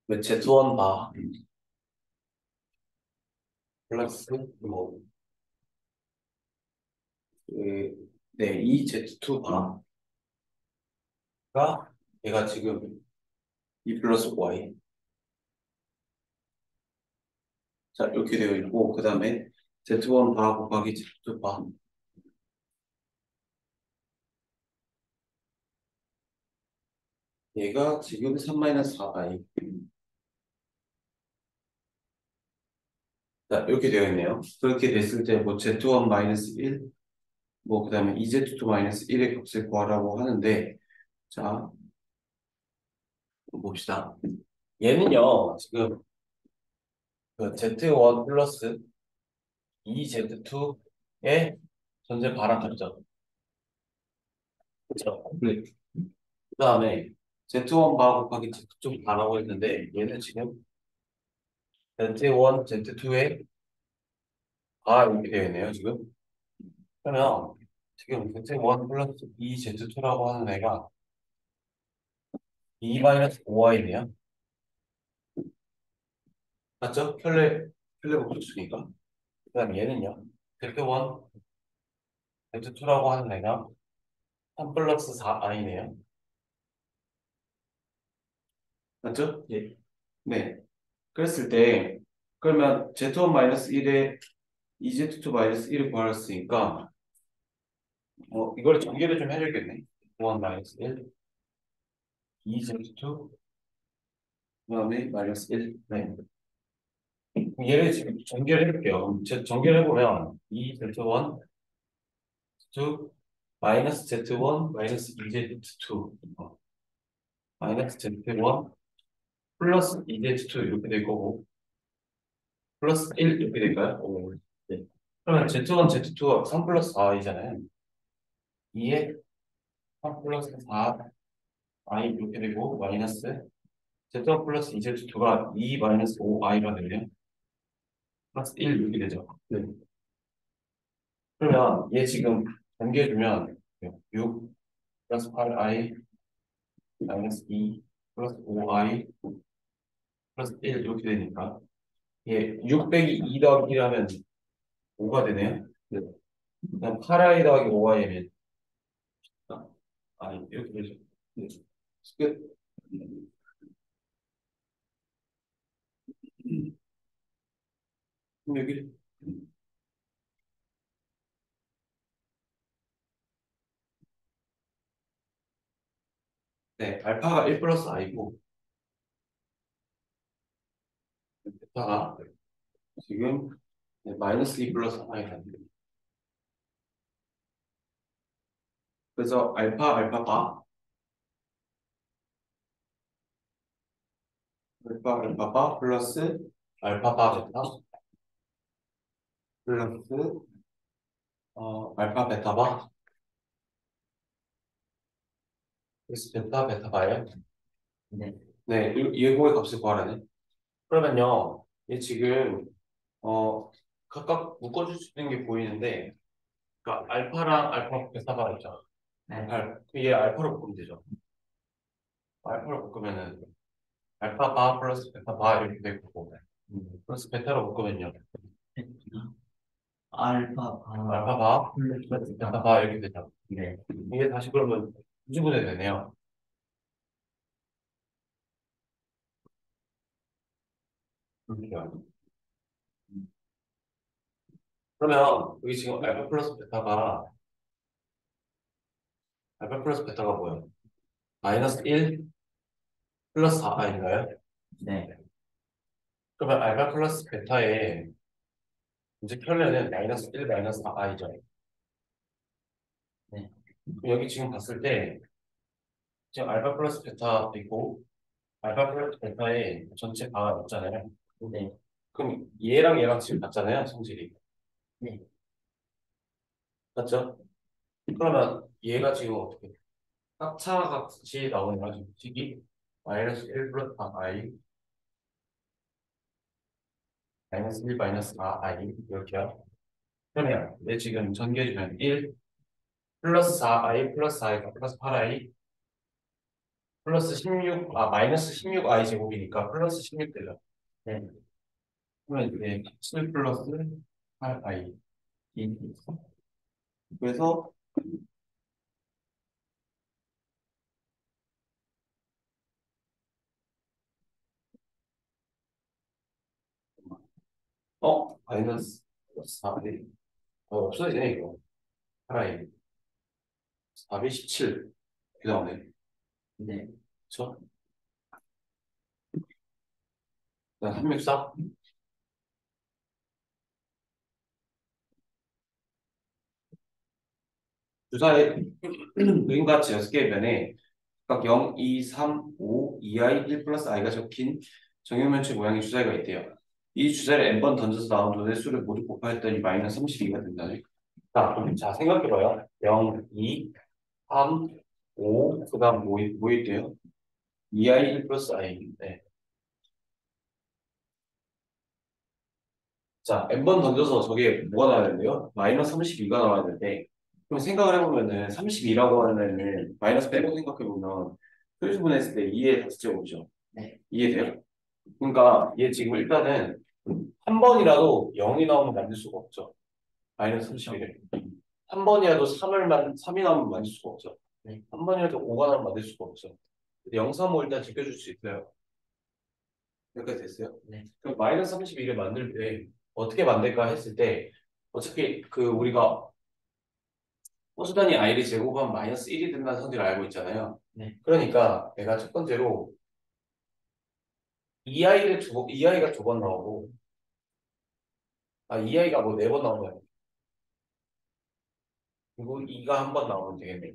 Z1 바 플러스 뭐 네, 이 Z2 바가 얘가 지금 2 플러스 Y 자 이렇게 되어 있고 그 다음에 Z1 바 곱하기 Z2 바 얘가 지금 3-4Y 자 이렇게 되어 있네요. 그렇게 됐을 때 뭐 Z1 마이너스 1 뭐 그 다음에 EZ2 마이너스 1의 값을 구하라고 하는데 자 봅시다. 얘는요 지금 그 Z1 플러스 EZ2의 전체 바랑 같죠? 그렇죠? 네. 그 다음에 Z1 바 곱하기 Z2 바라고 했는데 얘는 지금 Z1, Z2의 바 이렇게 되어 있네요 지금. 그러면 지금 Z1 플러스 EZ2라고 하는 애가 2 마이너스 5Y네요. 맞죠? 켤레 복수니까. 그 다음 얘는요. Z1, Z2라고 하는 애가 3 플러스 4i네요. 맞죠? 예. 네. 그랬을 때, 그러면 Z1 마이너스 1에 EZ2 마이너스 1을 구하였으니까, 이걸 전개를 좀 해줘야겠네. 1 마이너스 1, EZ2, 그 다음에 마이너스 1. 네. 그럼 얘를 지금 전개를 해볼게요. 전개를 해보면, EZ1, Z2, 마이너스 Z1, 마이너스 EZ2, 마이너스 Z1, 플러스 EZ2 이렇게 될 거고, 플러스 1 이렇게 될까요? 오, 네. 그러면 Z1, Z2가 3 플러스 4i잖아요. 2에 3 플러스 4i 이렇게 되고, 마이너스 Z1 플러스 EZ2가 2 마이너스 5i가 되네요. 플러스 1 이렇게 되죠. 네. 그러면 얘 지금 전개해주면 6 플러스 8i 마이너스 2 플러스 5i 플러스 1 이렇게 되니까 얘 6 빼기 2 더하기 1하면 5가 되네요. 네. 그다음 8i 더하기 5i면 아니 이렇게 되죠. 네. 끝. 여기 네 알파가 1 플러스 i고 베타가 지금 네, 마이너스 2 플러스 i가 됩니다. 그래서 알파 바 플러스 알파 바 베타 플러스 알파 베타 바 플러스 베타 바예요. 네. 네, 예고의 값을 구하라네. 그러면요, 얘 지금 각각 묶어줄 수 있는 게 보이는데, 그러니까 알파랑 알파 베타가 있죠. 네. 얘 알파로 묶으면 되죠. 알파로 묶으면은 알파 바 플러스 베타 바 이렇게 될 거고, 플러스 베타로 묶으면요. 알파 바 플러스 베타 바 이렇게 되죠. 네. 이게 다시 그러면 유지분해 되네요. 그렇죠. 그러면 여기 지금 알파 플러스 베타가 뭐예요? 마이너스 1 플러스 4아인가요? 네. 그러면 알파 플러스 베타의 이제 켤레는 마이너스 1 마이너스 4i죠. 네. 여기 지금 봤을 때 지금 알파 플러스 베타 있고 알파 플러스 베타의 전체 바가 있잖아요. 네. 그럼 얘랑 지금 같잖아요, 성질이. 네. 맞죠? 그러면 얘가 지금 어떻게 짝차같이 나오는 거죠. 식이 마이너스 1 플러스 4i 마이너스 1 마이너스 4i 이렇게요. 그러면 얘 지금 전개해주면 1 플러스 4i 플러스 4i 플러스 8i 플러스 16, 마이너스 16i 제곱이니까 플러스 16 되죠. 네. 그러면 이제 7 플러스 8i. 그래서, 마이너스 4배. 없어지네, 이거. 8i. 417. 그 다음에, 네. 그쵸? 그다음 364. 주사의 그림같이 6개의 면에 각각 0, 2, 3, 5, 2i, 1 플러스 i가 적힌 정육면체 모양의 주사위가 있대요. 이 주사위를 n번 던져서 나온 돈의 수를 모두 곱하였더니 마이너스 32가 된다네. 자, 생각해봐요. 0, 2, 3, 5, 그 다음 뭐 있대요? 2i, 1 플러스 i. 네. 자, n번 던져서 저게 뭐가 나와야 되는데요? 마이너스 32가 나와야 되는데, 그럼 생각을 해보면은 32라고 하면은 마이너스 빼고 생각해보면 표시분했을 때 2의 다섯제곱이죠. 네. 이해돼요? 그러니까 얘 지금 일단은 한 번이라도 0이 나오면 만들 수가 없죠. 마이너스 31을. 한 번이라도 3이 나오면 만들 수가 없죠. 네. 한 번이라도 5가 나오면 만들 수가 없죠. 0, 3, 5 일단 지켜줄 수 있어요. 여기까지 됐어요? 네. 그럼 마이너스 31을 만들 때 어떻게 만들까 했을 때 어차피 그 우리가 호수단위 i를 제곱하면 마이너스 1이 된다는 성질을 알고 있잖아요. 네. 그러니까 내가 첫 번째로 2i가 두 번 나오고 2i가 뭐 네 번 나온 거야. 그리고 2가 한 번 나오면 되겠네.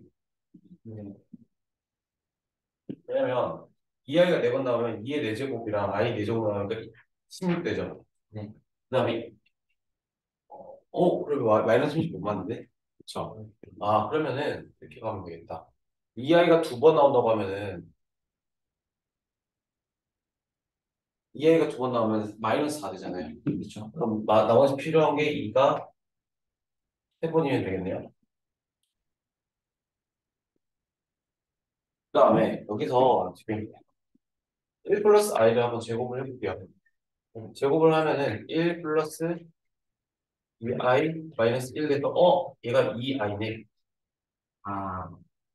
왜냐면 2i가 네 번 나오면 2의 4제곱이랑 i 4제곱 나오니까 16되죠. 네. 그 다음에 그러면 마이너스 30 못 맞는데? 그쵸? 그러면은 이렇게 가면 되겠다. 2i가 두 번 나온다고 하면은 2i가 두 번 나오면 마이너스 4 되잖아요. 그렇죠? 그럼 나머지 필요한 게 2가 세 번이면 되겠네요. 그 다음에 여기서 지금 1 플러스 i를 한번 제곱을 해볼게요. 제곱을 하면은 1 플러스 2i 마이너스 1 돼서 얘가 2i네.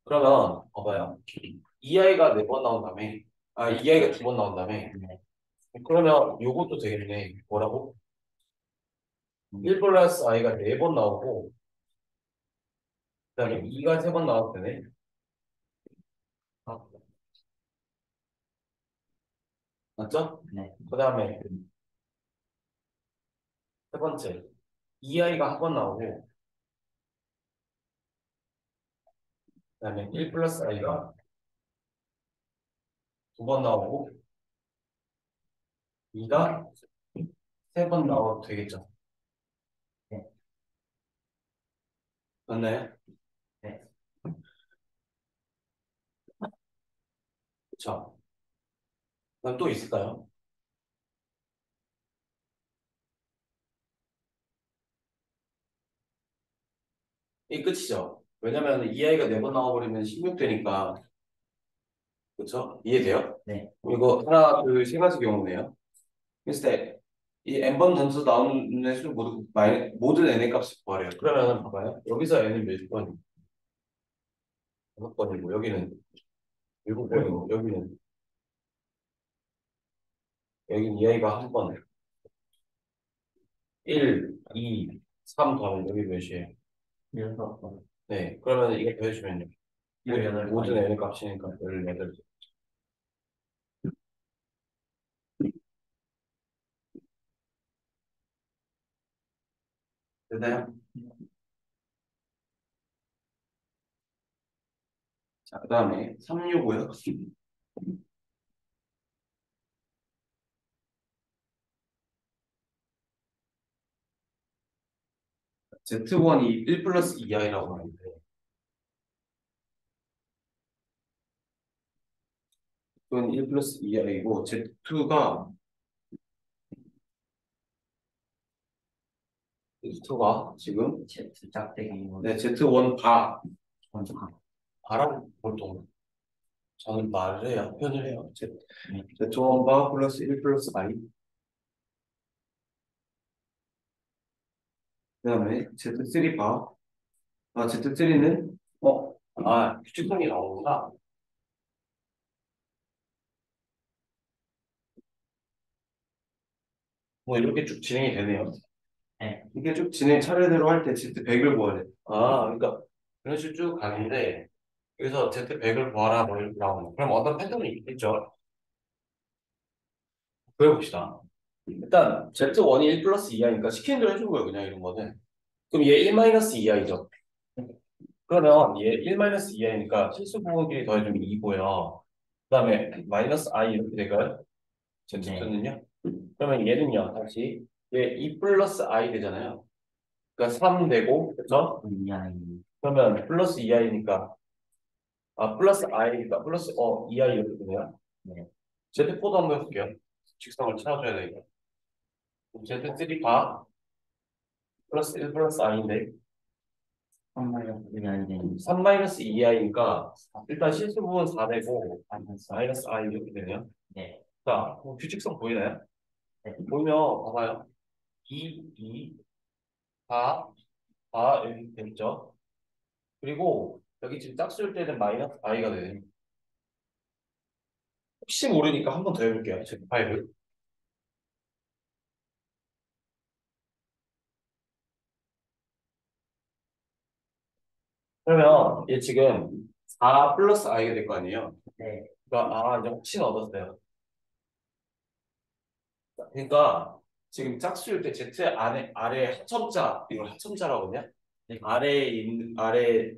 그러면 봐봐요. 2i가 네 번 나온 다음에 2i가 두 번 나온 다음에 네. 그러면 요것도 되겠네. 뭐라고? 1 플러스 i가 네 번 나오고 그 다음에 2가 세 번 나와도 되네. 아, 맞죠? 네. 그 다음에 세 번째 2i가 한 번 나오고 그 다음에 1 플러스 i가 두 번 나오고 2가 세 번 나와도 되겠죠. 네. 맞나요? 네. 그쵸? 그럼 또 있을까요? 이 끝이죠. 왜냐면 2i가 네 번 나와버리면 16 되니까 그쵸? 이해돼요? 네. 이거 하나, 둘, 세 가지 경우네요. 그랬을 때, 이 n번 던져서 나오는 수를 모든 n의 값을 구하래요. 그러면 봐봐요. 여기서 n은 몇 번? 5번이고, 여기는 7번이고, 여기는 이 아이가 한 번. 1, 2, 3 더하면 여기 몇이에요? 16번. 네. 그러면 이거 더해주면요. 18번. 모든 n의 값이니까 18. 됐나요? 자, 그 다음에 365요. Z1이 1 플러스 2i라고 하는데, 이건 1 플러스 2i고, Z2가 지금, Z 짝대기. 네, Z1 먼저 가. 바라고 보통 저는 말을 해요. 표현을 해요. 네. Z1 바 플러스 1 플러스 I. 그 다음에 Z3 바. 아, Z3는, 규칙성이 나오구나. 뭐, 이렇게 쭉 진행이 되네요. 네. 이게 쭉 진행 차례대로 할 때 Z100을 구하래. 아, 그러니까, 그런 식으로 쭉 가는데, 여기서 Z100을 구하라, 뭐, 이렇게 나오는. 그럼 어떤 패턴이 있겠죠? 구해봅시다. 일단, Z1이 1 플러스 2i니까 시키는 대로 해준 거예요, 그냥 이런 거는. 그럼 얘 1 마이너스 2i죠. 그러면 얘 1 마이너스 2i니까 실수 부분끼리 더해주면 2고요. 그 다음에 마이너스 i 이렇게 될까요? 네. Z표는요? 그러면 얘는요, 다시 얘 2 플러스 i 되잖아요. 그러니까 3 되고, 그쵸? 이하이. 그러면 플러스 2i니까, 플러스 i니까, 플러스, 2i 이렇게 되네요. 네. Z4도 한번 해볼게요. 직선을 찾아줘야 되니까. Z3 바, 플러스 1 플러스 i인데, 정말요. 이하이. 3 마이너스 2i니까, 일단 실수 부분 4 되고, 마이너스 i 이렇게 되네요. 네. 자, 그럼 규칙성 보이나요? 네. 보이면, 봐봐요. 4, 4 이렇게 되죠. 그리고, 여기 지금 짝수일 때는 마이너스 i가 되네요. 혹시 모르니까 한 번 더 해볼게요. Z5. 그러면 얘 지금 4 플러스 i가 될 거 아니에요? 네. 그러니까 이제 혹시나 얻었어요. 그러니까 지금 짝수일 때 Z 안에 아래 합첨자 이걸 합첨자라고 하냐? 네. 아래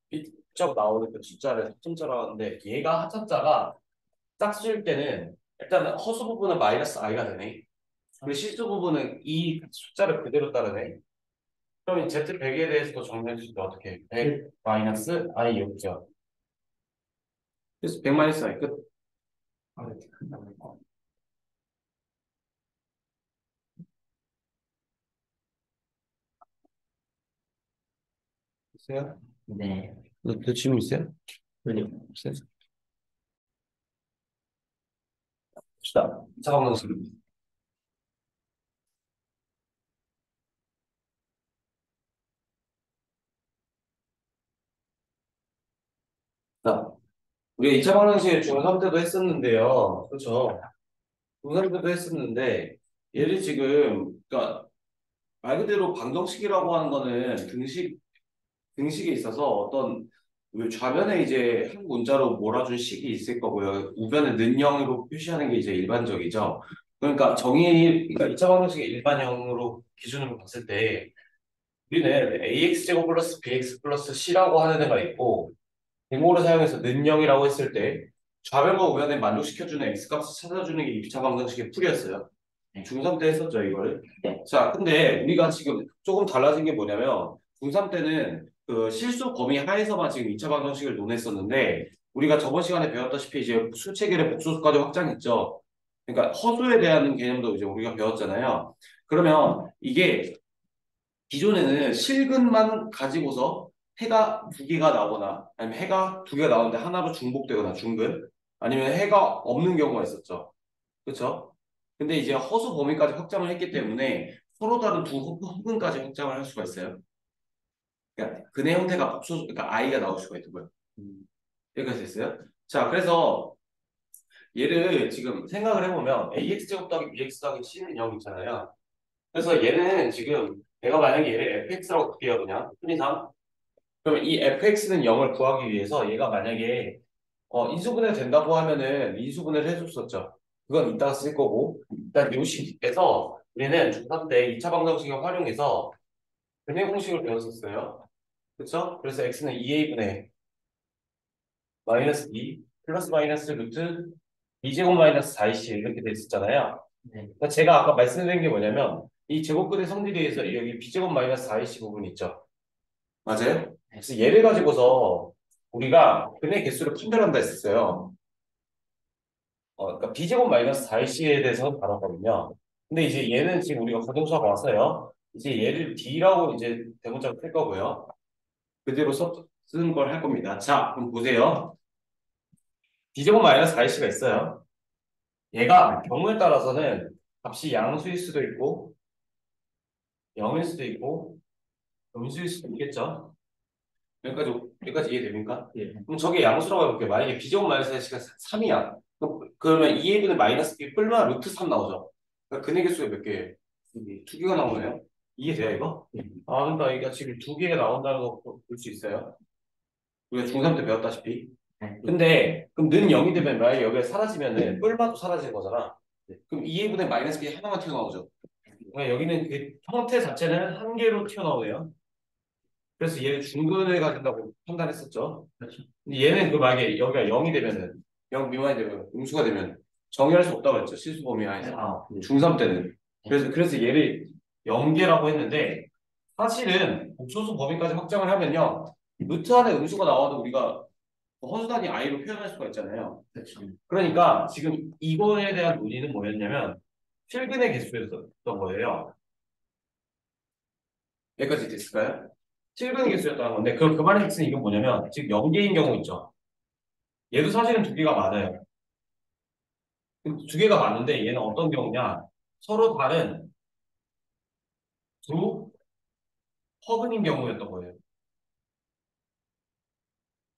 삐쩍 나오는 그 숫자를 합첨자라고 하는데 얘가 합첨자가 짝수일 때는 일단 허수 부분은 마이너스 i가 되네. 그리고 실수 부분은 이 숫자를 그대로 따르네. 그럼 이 Z100에 대해서도 정리해 주시면 어떻게? 100 마이너스 i 이렇게요. 그래서 100 마이너스 i 끝. 있어요? 네. 너 질문 있어요? 네. 없어요? 봅시다. 잠깐만. 자, 우리가 2차 방정식 중3 때도 했었는데요. 그렇죠? 중3 때도 했었는데, 얘를 지금, 그러니까 말 그대로 방정식이라고 하는 거는 등식에 있어서 어떤 좌변에 이제 한 문자로 몰아준 식이 있을 거고요. 우변에 는형으로 표시하는 게 이제 일반적이죠. 그러니까 그러니까 2차 방정식의 일반형으로 기준으로 봤을 때 우리는 ax제곱 플러스 bx 플러스 c라고 하는 애가 있고 등호를 사용해서 는형이라고 했을 때 좌변과 우변에 만족시켜주는 x값을 찾아주는 게 2차 방정식의 풀이었어요. 중3 때 했었죠, 이거를. 네. 자, 근데 우리가 지금 조금 달라진 게 뭐냐면 중3 때는 그 실수 범위 하에서만 지금 2차 방정식을 논했었는데 우리가 저번 시간에 배웠다시피 이제 수체계의 복소수까지 확장했죠. 그러니까 허수에 대한 개념도 이제 우리가 배웠잖아요. 그러면 이게 기존에는 실근만 가지고서 해가 두 개가 나오거나 아니면 해가 두 개가 나오는데 하나로 중복되거나 중근 아니면 해가 없는 경우가 있었죠. 그렇죠? 근데 이제 허수 범위까지 확장을 했기 때문에 서로 다른 두 호근까지 확장을 할 수가 있어요. 그러니까 근의 형태가 복수, 그러니까 i가 나올 수가 있는 거예요. 여기까지 됐어요? 자, 그래서 얘를 지금 생각을 해보면 ax 제곱 더하기 bx 더하기 c는 0 있잖아요. 그래서 얘는 지금 내가 만약에 얘를 fx라고 볼게요, 그냥 흔히상. 그러면 이 fx는 0을 구하기 위해서 얘가 만약에 인수분해 된다고 하면은 인수분해를 해줬었죠. 그건 이따가 쓸 거고 일단 요 식에서 우리는 중3 때 2차 방정식을 활용해서 근해 공식을 배웠었어요. 그렇죠? 그래서 x는 2a분의 마이너스 2 플러스 마이너스 루트 2제곱 마이너스 4ac 이렇게 돼 있었잖아요. 네. 그러니까 제가 아까 말씀드린 게 뭐냐면 이 제곱근의 성질에서 여기 b제곱 마이너스 4ac 부분 있죠. 맞아요? 그래서 얘를 가지고서 우리가 근의 개수를 판별한다 했었어요. 그러니까 b제곱 마이너스 4ac에 대해서 다뤘거든요. 근데 이제 얘는 지금 우리가 고등수학 왔어요. 이제 얘를 d라고 이제 대문자로 쓸 거고요. 그대로 쓴 걸 할 겁니다. 자, 그럼 보세요. B제곱 마이너스 4ac가 있어요. 얘가 경우에 따라서는 값이 양수일 수도 있고 0일 수도 있고 음수일 수도 있겠죠. 여기까지 이해됩니까? 예. 그럼 저게 양수라고 해볼게요. 만약에 B제곱 마이너스 4ac가 3이야. 그러면 2a분의 마이너스 B 뿔마 루트 3 나오죠. 그러니까 근의 개수가 몇 개예요? 두 개가 나오네요. 이해돼요, 이거? 예. 아, 그러니까 이게 지금 두 개가 나온다는 거 볼 수 있어요. 우리가 중3 때 배웠다시피. 네. 근데 그럼 는 0이 되면 만약에 여기가 사라지면은 뿔마도 사라지는 거잖아. 그럼 2a분의 마이너스 B 하나만 튀어나오죠. 그러니까 여기는 그 형태 자체는 한 개로 튀어나오네요. 그래서 얘를 중근을 가진다고 판단했었죠. 그렇죠. 근데 얘는 그 만약에 여기가 0이 되면은 0 미만이 되면 음수가 되면 정의할 수 없다고 했죠. 실수 범위 안에서. 아, 네. 중3 때는. 그래서 얘를 연계라고 했는데 사실은 복소수 범위까지 확장을 하면요. 루트 안에 음수가 나와도 우리가 허수단위 i로 표현할 수가 있잖아요. 그렇죠. 그러니까 지금 이거에 대한 논의는 뭐였냐면 필근의 개수였던 거예요. 여기까지 됐을까요? 필근의 개수였다는 건데 그 말의 뜻은 이건 뭐냐면 지금 연계인 경우 있죠. 얘도 사실은 두 개가 맞아요. 두 개가 맞는데 얘는 어떤 경우냐? 서로 다른 두 허근인 경우였던 거예요.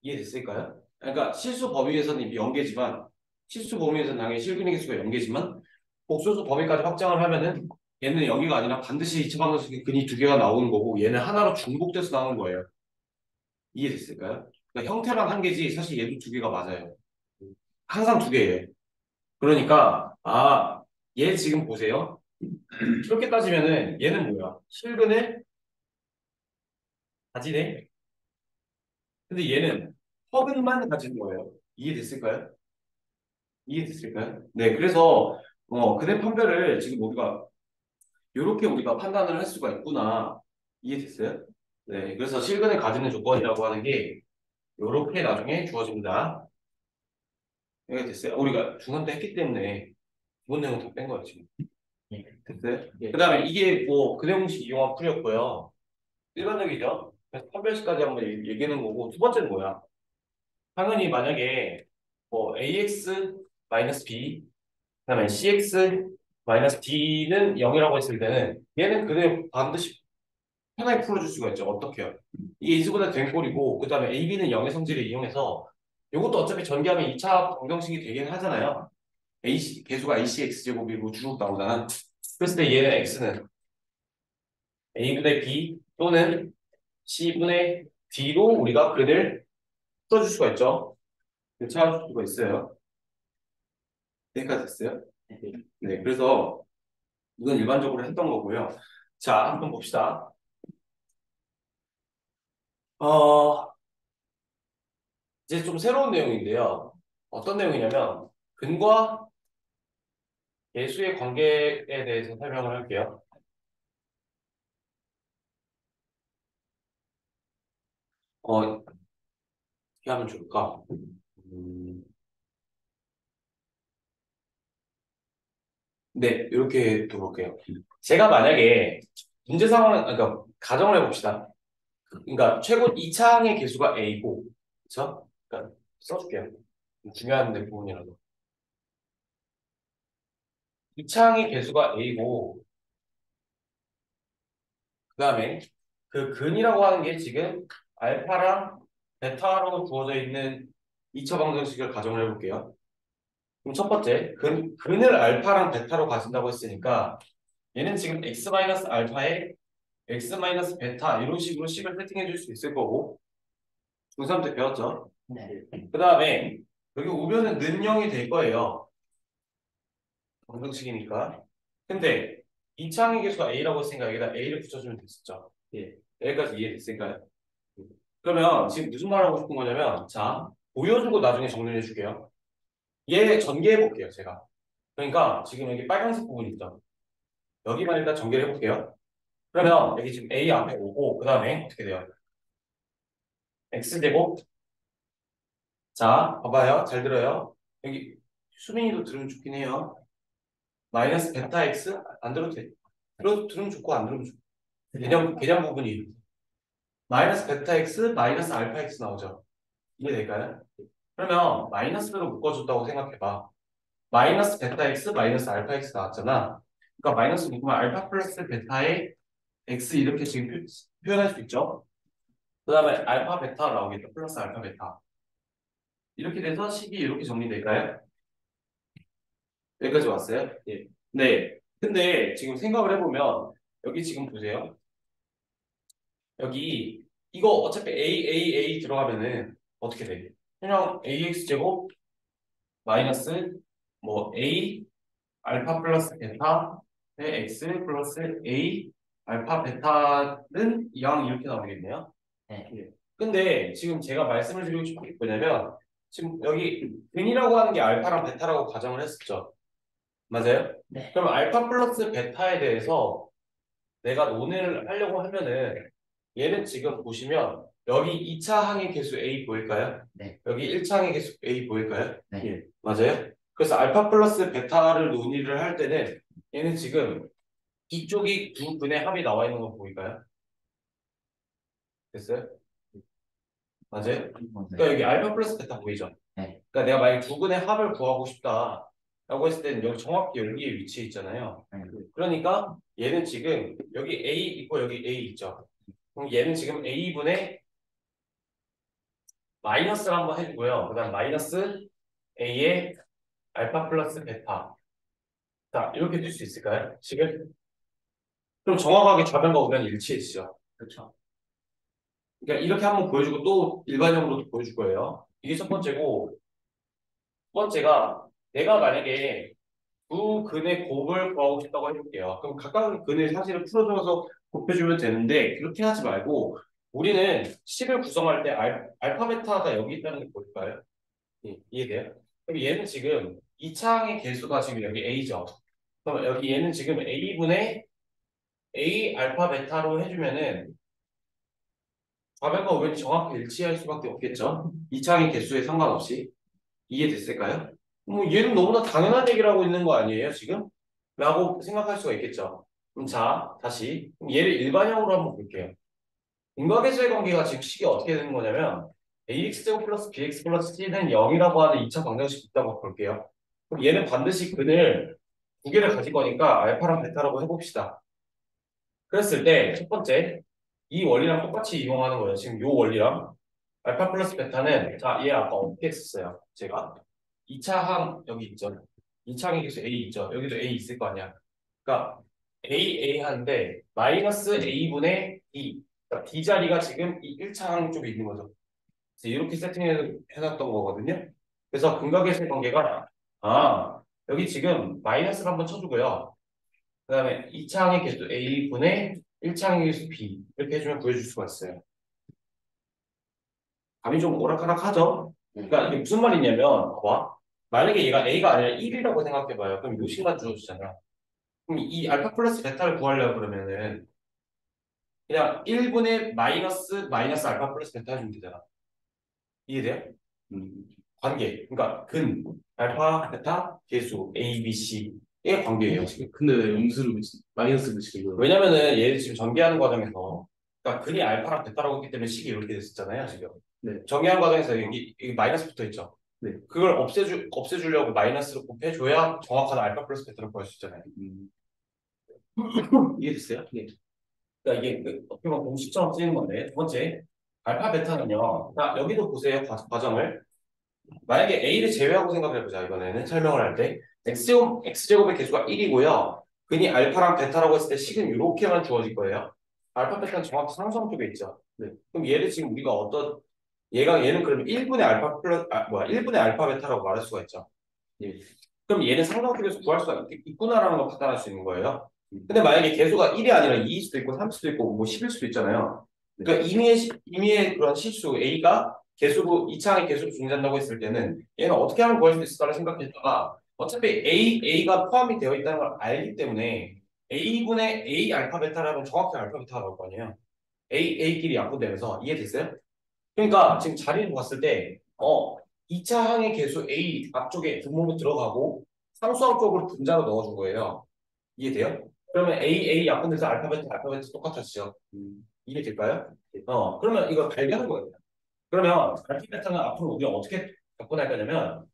이해됐을까요? 그러니까 실수 범위에서는 연계지만 실수 범위에서는 당연히 실근의 개수가 연계지만 복소수 범위까지 확장을 하면은 얘는 여기가 아니라 반드시 이차방정식의 근이 두 개가 나오는 거고 얘는 하나로 중복돼서 나오는 거예요. 이해됐을까요? 그러니까 형태만 한 개지 사실 얘도 두 개가 맞아요. 항상 두 개예요. 그러니까 얘 지금 보세요. 이렇게 따지면은 얘는 뭐야? 실근을 가지네. 근데 얘는 허근만 가지는 거예요. 이해됐을까요? 이해됐을까요? 네, 그래서 근의 판별을 지금 이렇게 우리가 판단을 할 수가 있구나. 이해됐어요? 네, 그래서 실근을 가지는 조건이라고 하는 게 이렇게 나중에 주어집니다. 이해됐어요? 우리가 중3 때 했기 때문에 기본 내용 다 뺀 거예요, 지금. 예. 됐어요? 예. 그 다음에 이게 근의 공식 이용한 풀이었고요. 일반적이죠? 그래서 판별식까지 한번 얘기하는 거고, 두 번째는 뭐야? 당연히 만약에 ax-b, 그다음에 cx-d는 0이라고 했을 때는 얘는 그대로 반드시 편하게 풀어줄 수가 있죠. 어떻게요? 이게 이수보다 된 꼴이고 그 다음에 ab는 0의 성질을 이용해서 이것도 어차피 전개하면 2차 방정식이 되긴 하잖아요. 개수가 acx제곱이고 쭉 나오잖아. 그랬을 때 얘는 x는 a분의 b 또는 c분의 d로 우리가 그를 풀어줄 수가 있죠. 찾아줄 수가 있어요. 여기까지 됐어요? 네, 그래서 이건 일반적으로 했던 거고요. 자, 한번 봅시다. 어, 이제 좀 새로운 내용인데요. 어떤 내용이냐면 근과 예수의 관계에 대해서 설명을 할게요. 어떻게 하면 좋을까? 음, 네, 이렇게 들어볼게요. 제가 만약에 문제 상황을, 그러니까 가정을 해봅시다. 그러니까 최고 2차항의 개수가 A고, 그쵸? 그러니까 써줄게요. 중요한 부분이라도. 2차항의 개수가 A고, 그 다음에 그 근이라고 하는 게 지금 알파랑 베타로 주어져 있는 2차 방정식을 가정을 해볼게요. 그럼 첫 번째, 근을 알파랑 베타로 가진다고 했으니까 얘는 지금 x-알파에 x-베타 이런 식으로 식을 세팅해 줄 수 있을 거고 중3 때 배웠죠? 네. 그 다음에 여기 오면은 는 0이 될 거예요. 방정식이니까. 근데 2차항의 개수가 a라고 했으니까 여기다 a를 붙여주면 됐었죠. 예. 여기까지 이해됐을까요? 그러면 지금 무슨 말 하고 싶은 거냐면 자 보여주고 나중에 정리해 줄게요. 얘 전개해 볼게요 제가. 그러니까 지금 여기 빨간색 부분 있죠. 여기만 일단 전개를 해볼게요. 그러면 여기 지금 a 앞에 오고 그 다음에 어떻게 돼요? x제곱. 자 봐봐요. 잘 들어요. 여기 수민이도 들으면 좋긴 해요. 마이너스 베타 x 안 들어도 돼. 들으면 좋고 안 들으면 좋고. 개념 부분이 마이너스 베타 x 마이너스 알파 x 나오죠. 이해될까요? 그러면 마이너스로 묶어줬다고 생각해봐. 마이너스 베타 x 마이너스 알파 x 나왔잖아. 그러니까 마이너스 묶으면 알파 플러스 베타의 x 이렇게 지금 표현할 수 있죠. 그 다음에 알파 베타 나오겠다. 플러스 알파 베타. 이렇게 돼서 식이 이렇게 정리될까요? 여기까지 왔어요? 예. 네. 근데 지금 생각을 해보면 여기 지금 보세요. 여기 이거 어차피 A 들어가면은 어떻게 돼? 그냥 AX제곱 마이너스 뭐 A 알파 플러스 베타의 X 플러스 A 알파 베타는 양 이렇게 나오겠네요. 네. 예. 근데 지금 제가 말씀을 드리고 싶은 게 뭐냐면 지금 여기 근이라고 하는 게 알파랑 베타라고 가정을 했었죠. 맞아요? 네. 그럼 알파 플러스 베타에 대해서 내가 논의를 하려고 하면은 얘는 지금 보시면 여기 2차 항의 개수 A 보일까요? 네. 여기 1차 항의 개수 A 보일까요? 네. 예, 맞아요? 그래서 알파 플러스 베타를 논의를 할 때는 얘는 지금 이쪽이 두 근의 합이 나와 있는 거 보일까요? 됐어요? 맞아요? 그러니까 여기 알파 플러스 베타 보이죠? 네. 그러니까 내가 만약에 두 근의 합을 구하고 싶다라고 했을 때는 여기 정확히 여기에 위치해 있잖아요. 네. 그러니까 얘는 지금 여기 A 있고 여기 A 있죠. 그럼 얘는 지금 A분의 마이너스를 한번 해주고요. 그 다음 마이너스 A의 알파 플러스 베타. 자, 이렇게 될 수 있을까요? 지금? 그럼 정확하게 좌변과 우변이 일치해지죠. 그렇죠. 그러니까 이렇게 한번 보여주고 또 일반형으로도 보여줄 거예요. 이게 첫 번째고, 두 번째가 내가 만약에 두 근의 곱을 구하고 싶다고 해볼게요. 그럼 각각 근의 사실을 풀어줘서 곱해주면 되는데 그렇게 하지 말고 우리는 식을 구성할 때 알파 베타가 여기 있다는 게 뭘까요? 예, 이해돼요? 그럼 얘는 지금 2차항의 개수가 지금 여기 A죠. 그럼 여기 얘는 지금 A분의 A 알파 베타로 해주면은 좌변과 우변이 정확히 일치할 수밖에 없겠죠. 2차항의 개수에 상관없이. 이해됐을까요? 뭐 얘는 너무나 당연한 얘기를 하고 있는 거 아니에요, 지금? 라고 생각할 수가 있겠죠. 그럼 자, 다시 그럼 얘를 일반형으로 한번 볼게요. 인과계수의 관계가 지금 식이 어떻게 되는 거냐면 AX제곱 플러스 BX 플러스 C는 0이라고 하는 2차 방정식이 있다고 볼게요. 그럼 얘는 반드시 근을 두 개를 가질 거니까 알파랑 베타라고 해봅시다. 그랬을 때 첫 번째 이 원리랑 똑같이 이용하는 거예요. 지금 요 원리랑 알파 플러스 베타는 자, 얘 아까 어떻게 했었어요? 제가 2차 항 여기 있죠. 2차 항의 계수 A 있죠. 여기도 A 있을 거 아니야. 그러니까 A 하는데 마이너스 A분의 D. 그러니까 D 자리가 지금 이 1차 항 쪽에 있는 거죠. 그래서 이렇게 세팅해놨던 거거든요. 그래서 근각계수의 관계가 여기 지금 마이너스를 한번 쳐주고요. 그 다음에 2차 항의 개수 A분의 1차 항의 개수 B 이렇게 해주면 구해줄 수가 있어요. 감이 좀 오락가락하죠? 그러니까 이게 무슨 말이냐면 봐봐. 만약에 얘가 A가 아니라 1이라고 생각해봐요. 그럼 요식만 주어지잖아. 그럼 이 알파 플러스 베타를 구하려고 그러면은 그냥 1분의 마이너스 알파 플러스 베타 해주면 되잖아. 이해돼요? 관계. 그러니까 근, 알파, 베타, 계수, A, B, C의 관계예요. 근데 왜 음수를 마이너스 붙이는 거야? 왜냐면은 얘 지금 전개하는 과정에서 그러니까 근이 알파랑 베타라고 했기 때문에 식이 이렇게 됐었잖아요, 지금. 네. 전개하는 과정에서 여기 마이너스 붙어 있죠. 네. 그걸 없애주려고 마이너스로 곱해줘야 정확한 알파 플러스 베타를 구할 수 있잖아요. 이해됐어요? 네. 그러니까 이게 어떻게 보면 공식처럼 쓰이는 건데 두 번째 알파 베타는요. 자, 여기도 보세요, 과정을. 만약에 A를 제외하고 생각해보자. 이번에는 설명을 할 때 X제곱의 개수가 1이고요. 근이 알파랑 베타라고 했을 때 식은 이렇게만 주어질 거예요. 알파 베타는 정확히 상수함 쪽에 있죠. 네. 그럼 얘를 지금 우리가 얘는 그러면 1분의 알파 1분의 알파 베타라고 말할 수가 있죠. 예. 그럼 얘는 상수함 쪽에서 구할 수가 있구나라는 걸 판단할 수 있는 거예요. 근데 만약에 개수가 1이 아니라 2일 수도 있고 3일 수도 있고 뭐 10일 수도 있잖아요. 그러니까 임의의 그런 실수 A가 개수로 2차항의 개수로 존재한다고 했을 때는 얘는 어떻게 하면 구할 수 있을까를 생각했다가 어차피 A가 포함이 되어 있다는 걸 알기 때문에 A분의 A 알파 베타라면 정확히 알파 베타가 나올 거 아니에요. A끼리 약분되면서 이해됐어요? 그러니까 지금 자리를 봤을 때 2차 항의 개수 A 앞쪽에 분모로 들어가고 상수항 쪽으로 분자로 넣어준 거예요. 이해돼요? 그러면 A 약분돼서 알파 베타 똑같아지죠. 이해될까요? 그러면 이거 발견한 거예요. 그러면 알파 베타는 앞으로 우리가 어떻게 바꿔낼 거냐면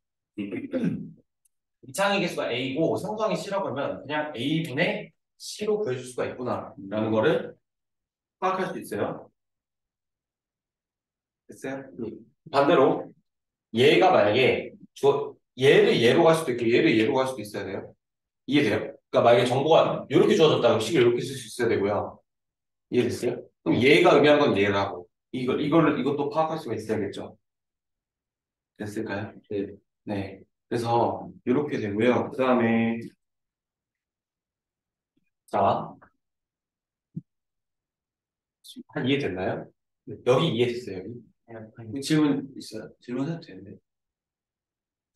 이창의 개수가 A고 상수항이 C라고 하면 그냥 A분의 C로 구해줄 수가 있구나 라는 거를 파악할 수 있어요. 됐어요? 반대로 얘가 만약에 얘를 얘로 갈 수도 있고 얘를 얘로 갈 수도 있어야 돼요. 이해돼요? 그러니까 만약에 정보가 이렇게 주어졌다면 식을 이렇게 쓸 수 있어야 되고요. 이해됐어요? 그럼 얘가 의미하는 건 얘라고. 이것도 파악할 수가 있어야겠죠. 됐을까요? 네. 네. 그래서 이렇게 되고요. 그 다음에 자, 한 이해됐나요? 여기 이해됐어요. 여기 질문 있어요? 질문해도 되는데.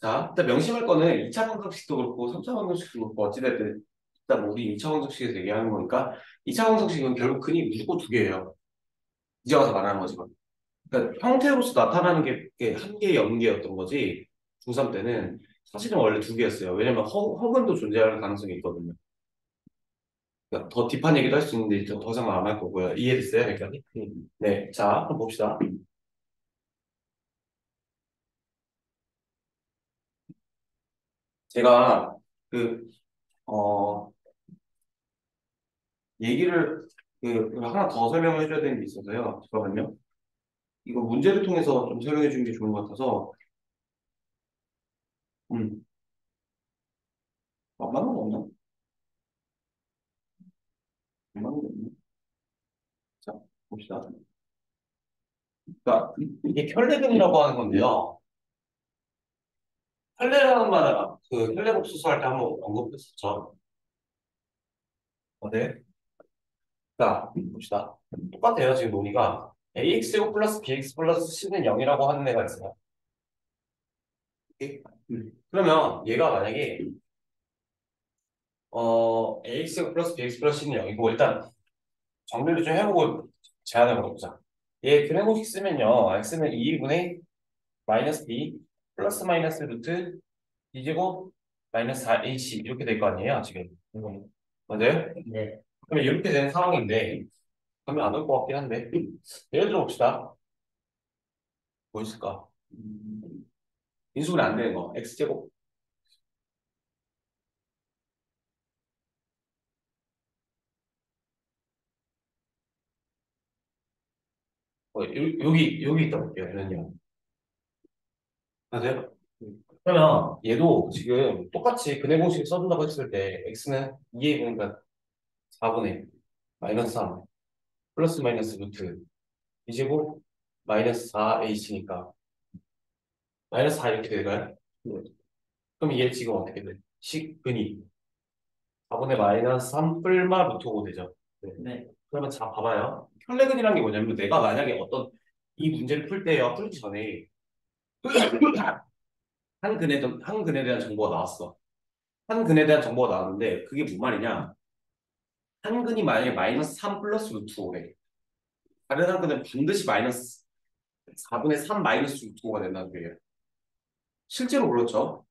자, 일단 명심할 거는 2차 방정식도 그렇고 3차 방정식도 그렇고 어찌됐든 일단 우리 2차 방정식에서 얘기하는 거니까 2차 방정식은 결국 근이 무조건 두 개예요. 이제 와서 말하는 거지만. 그러니까 형태로서 나타나는 게 한 개, 0개였던 거지. 중3 때는 사실은 원래 두 개였어요. 왜냐면 허근도 존재할 가능성이 있거든요. 그러니까 더 딥한 얘기도 할 수 있는데 이제 더 이상 안 할 거고요. 이해됐어요? 여기까지? 네. 자, 한번 봅시다. 제가 그, 어, 얘기를 하나 더 설명을 해줘야 되는 게 있어서요. 잠깐만요. 이거 문제를 통해서 좀 설명해 주는 게 좋은 것 같아서. 음, 안 맞는 거 없나? 안 맞는 거 없나? 자, 봅시다. 그러니까 이게 켤레근이라고 하는 건데요. 켤레라는 말은 그 켤레복수수 할 때 한번 언급했었죠. 네. 자, 봅시다. 똑같아요. 지금 논의가 AX제곱 플러스 BX 플러스 C는 0이라고 하는 애가 있어요. 오케이? 그러면 얘가 만약에 AX제곱 플러스 BX 플러스 C는 0이고 일단 정리를 좀 해보고 제안해 보자. 얘 그래노식 쓰면요. x는 2분의 마이너스 b 플러스 마이너스 루트 B제곱 마이너스 4h 이렇게 될 거 아니에요, 지금. 맞아요? 네. 그러면 이렇게 되는 상황인데 그러면 안 올 것 같긴 한데 예를 들어 봅시다. 뭐 있을까? 인수분해 안 되는 거 x제곱 여기 있다 볼게요. 얘는요. 맞아요? 그러면 얘도 지금 똑같이 근해 공식 써준다고 했을 때 x는 2의 그러니까 4분의 마이너스 3 플러스 마이너스 루트 B제곱 마이너스 4h니까 마이너스 4 이렇게 될까요? 그럼 얘 지금 어떻게 돼? 식근이 4분의 마이너스 3 뿔마 루트 5 되죠? 네. 네. 그러면 자 봐봐요. 혈내근이라는 게 뭐냐면 내가 만약에 어떤 이 문제를 풀 때요 풀기 전에 한 근에 대한 정보가 나왔어. 한 근에 대한 정보가 나왔는데 그게 무슨 말이냐? 한 근이 만약에 마이너스 3 플러스 루트 5래. 다른 한 근은 반드시 마이너스 4분의 3 마이너스 루트 5가 된다는 거예요. 실제로 그렇죠.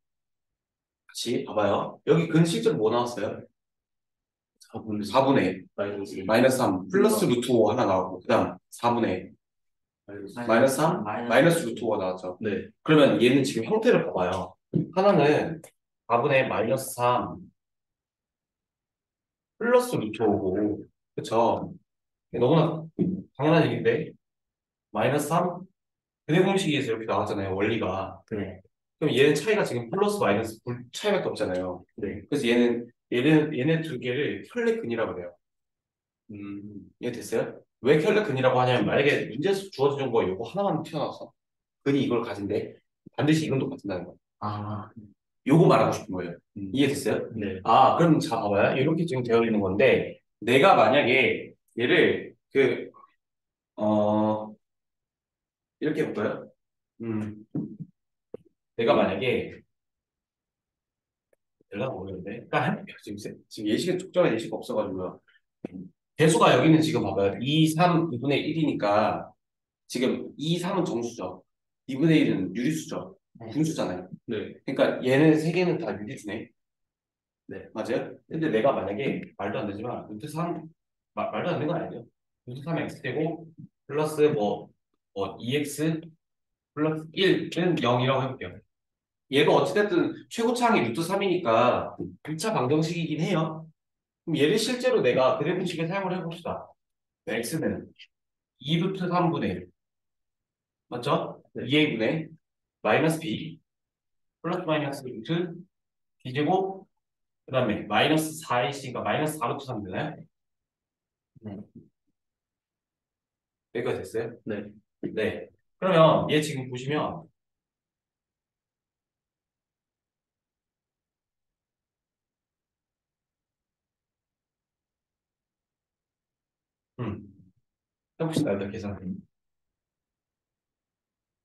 같이 봐봐요. 여기 근 실제로 뭐 나왔어요? 4분의 마이너스 3 플러스 루트 5 하나 나오고 그 다음 4분의 마이너스 3 마이너스 루트 5가 나왔죠. 네. 그러면 얘는 지금 형태를 봐봐요. 하나는 4분의 마이너스 3 플러스 루트 5고 그쵸? 너무나 당연한 얘기인데 마이너스 3 근해 공식에서 이렇게 나왔잖아요. 원리가. 네. 그럼 얘는 차이가 지금 플러스 마이너스 차이밖에 없잖아요. 네. 그래서 얘네 두 개를 혈내근이라고 해요. 이해 됐어요? 왜 혈내근이라고 하냐면 만약에 문제에서 주어진 정보가 이거 하나만 튀어나와서 근이 이걸 가진대 반드시 이건 똑같다는 거예요. 아, 요거 말하고 싶은 거예요. 이해됐어요? 네. 아 그럼 자 봐봐요. 이렇게 지금 되어 있는 건데 내가 만약에 얘를 이렇게 해볼까요? 내가 만약에 내가 모르는데 그러니까 지금 예시가 적절한 예시가 없어가지고요. 개수가 여기는 지금 봐봐요. 2, 3, 2분의 1이니까 지금 2, 3은 정수죠. 2분의 1은 유리수죠. 네. 분수잖아요. 네. 그러니까 얘는 세 개는 다 유리수네. 네. 맞아요? 근데 내가 만약에 말도 안 되지만 루트 3 말도 안 되는 건 아니에요. 루트 3 x되고 플러스 뭐 2x 플러스 1은 0이라고 해볼게요. 얘도 어찌됐든 최고차항이 루트 3이니까 1차 방정식이긴 해요. 그럼 얘를 실제로 내가 그래프식에 사용을 해봅시다. x는 2루트 3분의 1 맞죠? 네. 2a분의 마이너스 b 플러스 마이너스 루트 b제곱 그 다음에 마이너스 4ac니까 마이너스 4루트 3 되나요? 네. 여기까지 됐어요? 네. 네. 그러면 얘 지금 보시면 해봅시다. 일단 계산.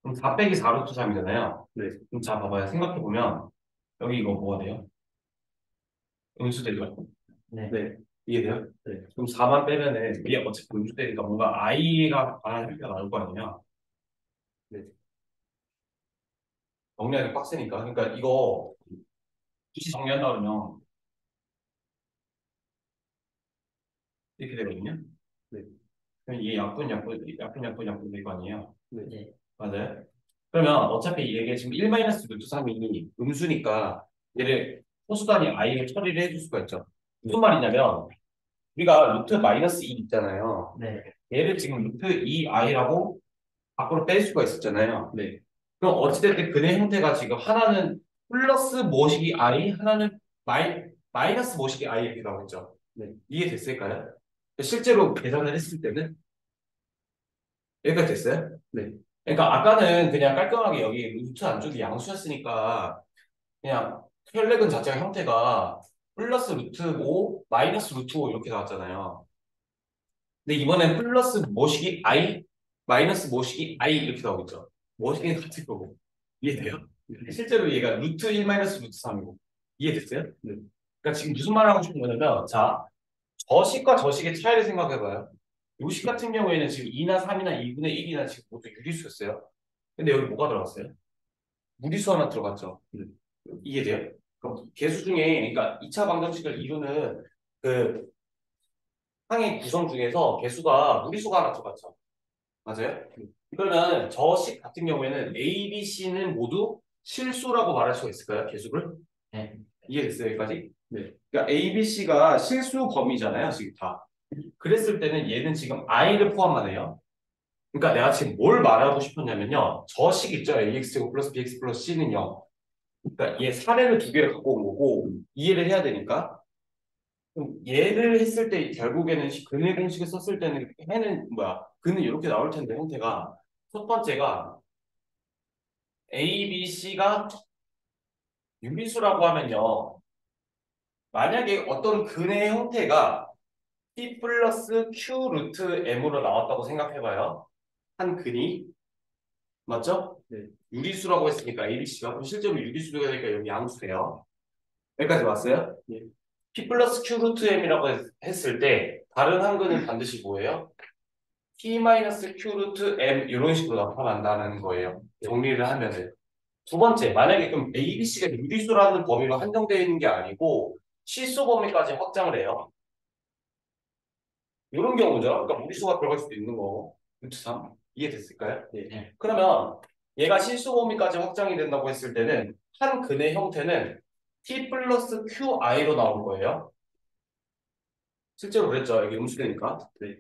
그럼 4 빼기 4루트 3이잖아요. 네. 그럼 자 봐봐요. 생각해보면 여기 이거 뭐가 돼요? 음수되죠? 네. 네. 이해돼요? 네. 그럼 4만 빼면은 위에 어차피 음수되니까 뭔가 i가 관한 형태가 나올 거 아니냐? 네. 정리하기 빡세니까. 그러니까 이거 굳이 정리한다 그러면 이렇게 되거든요. 네. 그럼 이게 약분 될 거 아니에요? 네. 맞아요? 그러면 어차피 이게 지금 1-루트 3이 음수니까 얘를 소수 단위 i를 처리를 해줄 수가 있죠. 무슨 말이냐면 우리가 루트 마이너스 2 있잖아요. 네. 얘를 지금 루트 2i라고 밖으로 뺄 수가 있었잖아요. 네. 그럼 어찌됐든 근의 형태가 지금 하나는 플러스 모시기 i, 하나는 마이너스 모시기 i 이렇게 나오겠죠. 네. 이해됐을까요? 실제로 계산을 했을 때는 여기까지 됐어요? 네. 그러니까 아까는 그냥 깔끔하게 여기 루트 안쪽이 양수였으니까 그냥 혈액근 자체가 형태가 플러스 루트 5, 마이너스 루트 5 이렇게 나왔잖아요. 근데 이번엔 플러스 모시기 i, 마이너스 모시기 i 이렇게 나오겠죠. 모시기는 같을 거고. 이해돼요? 실제로 얘가 루트 1 마이너스 루트 3이고. 이해됐어요? 네. 그러니까 지금 무슨 말 하고 싶은 거냐면, 자, 저식과 저식의 차이를 생각해봐요. 요식 같은 경우에는 지금 2나 3이나 2분의 1이나 지금 모두 유리수였어요. 근데 여기 뭐가 들어갔어요? 무리수 하나 들어갔죠. 이해돼요? 그럼 개수 중에, 그러니까 2차 방정식을 이루는 그 항의 구성 중에서 개수가 무리수가 하나 들어갔죠. 맞아요? 그러면 저식 같은 경우에는 A, B, C는 모두 실수라고 말할 수가 있을까요? 개수를? 네. 이해됐어요? 여기까지? 네. 그러니까 A, B, C가 실수 범위잖아요. 지금 다. 그랬을 때는 얘는 지금 I를 포함하네요. 그러니까 내가 지금 뭘 말하고 싶었냐면요. 저식 있죠? AX제곱 플러스 BX 플러스 C는 0. 그러니까 얘 사례를 두 개를 갖고 온 거고 이해를 해야 되니까 그럼 얘를 했을 때 결국에는 근의 공식을 썼을 때는 해는 뭐야? 근은 이렇게 나올 텐데 형태가 첫 번째가 A, B, C가 유리수라고 하면요. 만약에 어떤 근의 형태가 P 플러스 Q 루트 M으로 나왔다고 생각해봐요. 한 근이 맞죠? 네. 유리수라고 했으니까 A, B, C가 그럼 실제로 유리수가 되니까 여기 양수돼요. 여기까지 왔어요? 네. P 플러스 Q 루트 M이라고 했을 때 다른 한 근은 반드시 뭐예요? P 마이너스 Q 루트 M 이런 식으로 나타난다는 거예요. 정리를 하면은. 두 번째, 만약에 그럼 A, B, C가 유리수라는 범위로 한정되어 있는 게 아니고 실수 범위까지 확장을 해요. 이런 경우죠. 그러니까 무리수가 들어갈 수도 있는 거고. 루트 3. 이해됐을까요? 네. 그러면 얘가 실수 범위까지 확장이 된다고 했을 때는 한 근의 형태는 T 플러스 QI로 나올 거예요. 실제로 그랬죠. 여기 음수되니까. 네.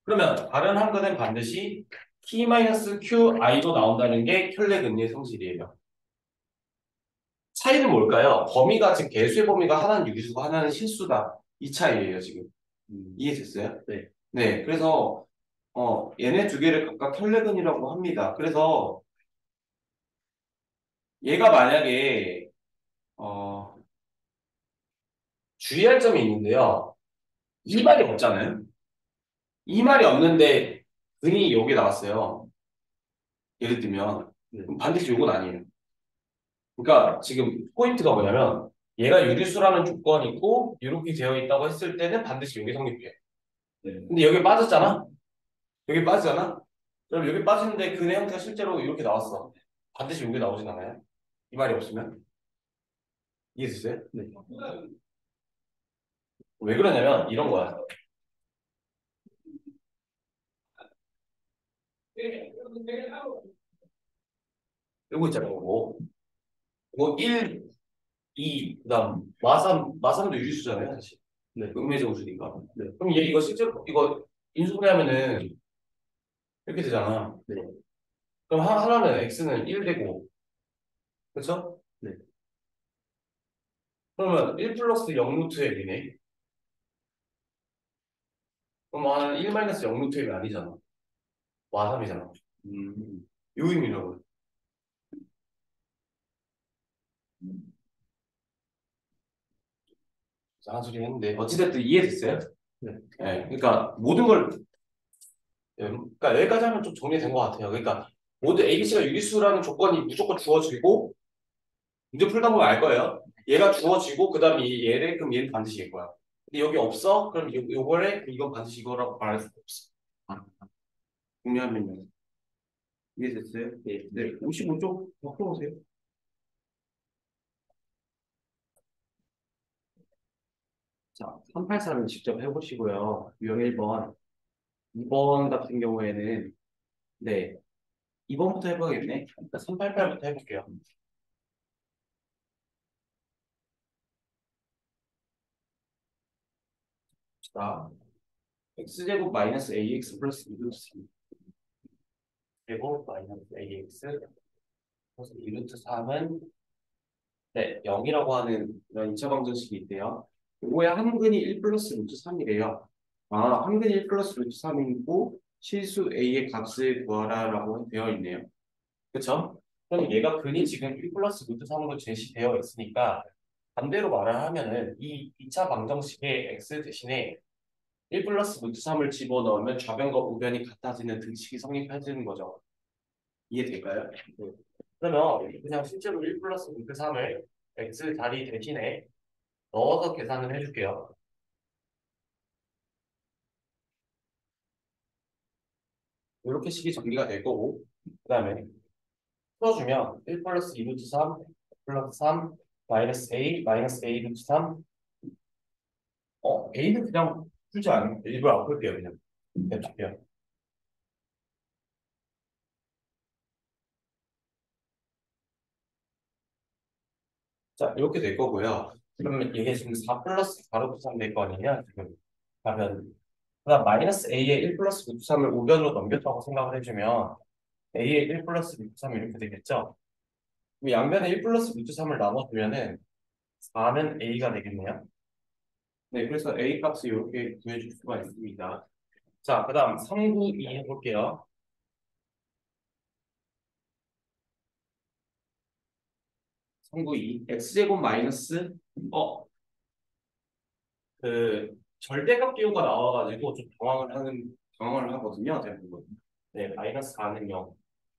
그러면 다른 한 근은 반드시 T 마이너스 QI로 나온다는 게 켤레 근리의 성질이에요. 차이는 뭘까요? 범위가 지금 개수의 범위가 하나는 유리수고 하나는 실수다. 이 차이예요, 지금. 이해됐어요? 네. 네. 그래서 얘네 두 개를 각각 켤레근이라고 합니다. 그래서 얘가 만약에 주의할 점이 있는데요. 이 말이 없잖아요. 이 말이 없는데 근이 여기 나왔어요. 예를 들면 그럼 반드시 요건 아니에요. 그러니까 지금 포인트가 뭐냐면 얘가 유리수라는 조건이 있고 이렇게 되어 있다고 했을 때는 반드시 여기 성립해요. 근데 여기 빠졌잖아? 여기 빠지잖아? 그럼 여기 빠지는데 근의 형태가 실제로 이렇게 나왔어. 반드시 여기 나오진 않아요? 이 말이 없으면? 이해됐어요? 네. 왜 그러냐면 이런 거야. 이거 있잖아요. 이거 1, 2, 그다음 마삼도 유리수잖아요, 사실. 네. 음의 정수니까. 네. 그럼 얘 이거 실제로 이거 인수분해하면은 이렇게 되잖아. 네. 그럼 하나는 x는 1 되고, 그렇죠? 네. 그러면 1 플러스 0 루트 m이네. 그럼 하나는 1 마이너스 0 루트 m이 아니잖아. 마삼이잖아. 요 의미라고. 한 소리 했는데 어찌됐든 이해됐어요? 네. 네, 그러니까 모든 걸 그러니까 여기까지 하면 좀 정리된 것 같아요. 그러니까 모두 ABC가 유리수라는 조건이 무조건 주어지고 문제 풀다 보면 알 거예요. 얘가 주어지고 그다음에 얘를 그럼 얘는 반드시 얘일 거야. 근데 여기 없어? 그럼 요거를 이건 반드시 이거라고 말할 수가 없어. 정리하면요. 이해됐어요? 네. 네. 55쪽 더 풀어보세요. 자, 383을 직접 해보시고요. 유형 1번. 2번 같은 경우에는 네. 2번부터 해봐야겠네. 그러니까 388부터 해볼게요. 자, x제곱 마이너스 ax 플러스 2루트 3 제곱 마이너스 ax 플러스 2루트 3은 네, 0이라고 하는 이런 2차 방정식이 있대요. 요거의 한근이 1 플러스 루트 3이래요. 아, 한근이 1 플러스 루트 3이고 실수 a의 값을 구하라라고 되어 있네요. 그쵸? 그럼 얘가 근이 지금 1 플러스 루트 3으로 제시되어 있으니까 반대로 말을 하면은 이 2차 방정식의 x 대신에 1 플러스 루트 3을 집어넣으면 좌변과 우변이 같아지는 등식이 성립해지는 거죠. 이해될까요? 네. 그러면 그냥 실제로 1 플러스 루트 3을 x 자리 대신에 넣어서 계산을 해줄게요. 이렇게 식이 정리가 될 거고 그 다음에 풀어주면 1 플러스 2 루트 3 플러스 3 마이너스 a 루트 3 a는 그냥 풀지 않아요. 일부러 안 풀게요. 그냥 냅둘게요. 자, 이렇게 될 거고요. 그러면 이게 지금 4 플러스 4 루트 3 될 거 아니냐? 지금 그러면 그다음 마이너스 a의 1 플러스 루트 3을 우변으로 넘겼다고 생각을 해주면 a의 1 플러스 루트 3이 이렇게 되겠죠? 그럼 양변에 1 플러스 루트 3을 나눠주면은 4는 a가 되겠네요. 네, 그래서 a 값을 이렇게 구해줄 수가 있습니다. 자, 그 다음 392 해볼게요. 392 x제곱 마이너스 그 절대값 기호가 나와가지고 좀 당황을 하거든요, 대부분. 네, 마이너스 4는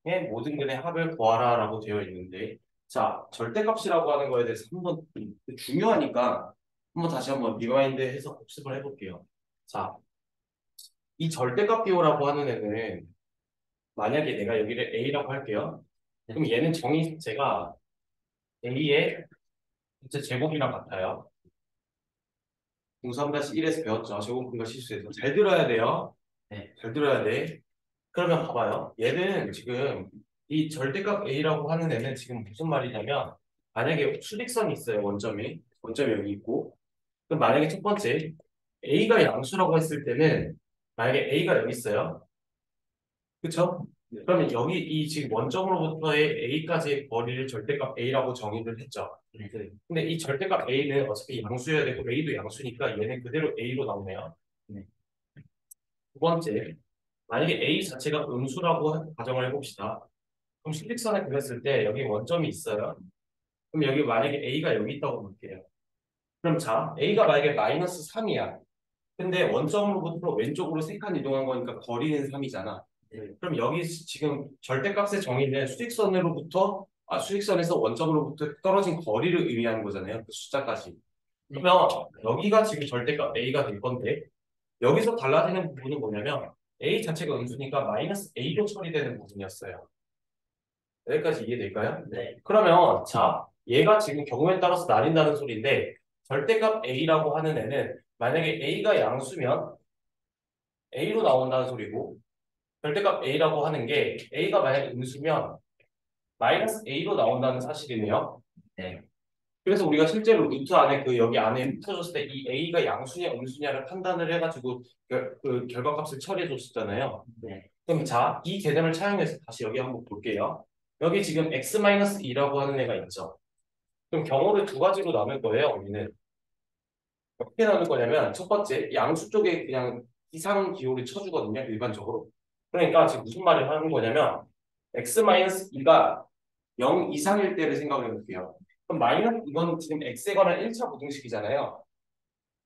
0의 모든 근의 합을 구하라라고 되어 있는데, 자, 절대값이라고 하는 거에 대해서 한번 중요하니까 한번 다시 한번 리마인드 해서 복습을 해볼게요. 자, 이 절대값 기호라고 하는 애는 만약에 내가 여기를 a라고 할게요. 그럼 얘는 정의 자체가 a의 전체 제곱이랑 같아요. 중3 1에서 배웠죠. 제곱분과 실수에서. 잘 들어야 돼요. 네. 잘 들어야 돼. 그러면 봐봐요. 얘는 지금 이 절대값 A라고 하는 애는 지금 무슨 말이냐면 만약에 수직선이 있어요. 원점이 여기 있고 그럼 만약에 첫 번째 A가 양수라고 했을 때는 만약에 A가 여기 있어요. 그쵸? 네. 그러면 여기 이 지금 원점으로부터의 A까지의 거리를 절대값 A라고 정의를 했죠. 근데 이 절대값 A는 어차피 양수여야 되고 A도 양수니까 얘는 그대로 A로 나오네요. 네. 두 번째, 만약에 A 자체가 음수라고 가정을 해봅시다. 그럼 실직선을 그렸을 때 여기 원점이 있어요. 그럼 여기 만약에 A가 여기 있다고 볼게요. 그럼 자, A가 만약에 마이너스 3이야. 근데 원점으로부터 왼쪽으로 3칸 이동한 거니까 거리는 3이잖아. 그럼 여기 지금 절대값의 정의는 수직선에서 원점으로부터 떨어진 거리를 의미하는 거잖아요. 그 숫자까지. 그러면 여기가 지금 절대값 A가 될 건데 여기서 달라지는 부분은 뭐냐면 A 자체가 음수니까 마이너스 A로 처리되는 부분이었어요. 여기까지 이해될까요? 네. 그러면 자, 얘가 지금 경우에 따라서 나뉜다는 소리인데 절대값 A라고 하는 애는 만약에 A가 양수면 A로 나온다는 소리고 절대값 A라고 하는 게 A가 만약에 음수면 마이너스 a로 나온다는 사실이네요. 네. 그래서 우리가 실제로 루트 안에 여기 안에 흩어졌을 때 이 a가 양수냐 음수냐를 판단을 해가지고 그 결과값을 처리해 줬었잖아요. 네. 그럼 자, 이 개념을 차용해서 다시 여기 한번 볼게요. 여기 지금 x-2라고 하는 애가 있죠. 그럼 경우를 두 가지로 나눌 거예요. 우리는 어떻게 나눌 거냐면 첫 번째 양수 쪽에 그냥 이상 기호를 쳐주거든요. 일반적으로. 그러니까 지금 무슨 말을 하는 거냐면 x-2가 0 이상일 때를 생각을 해볼게요. 그럼 마이너스 이건 지금 x에 관한 1차 부등식이잖아요.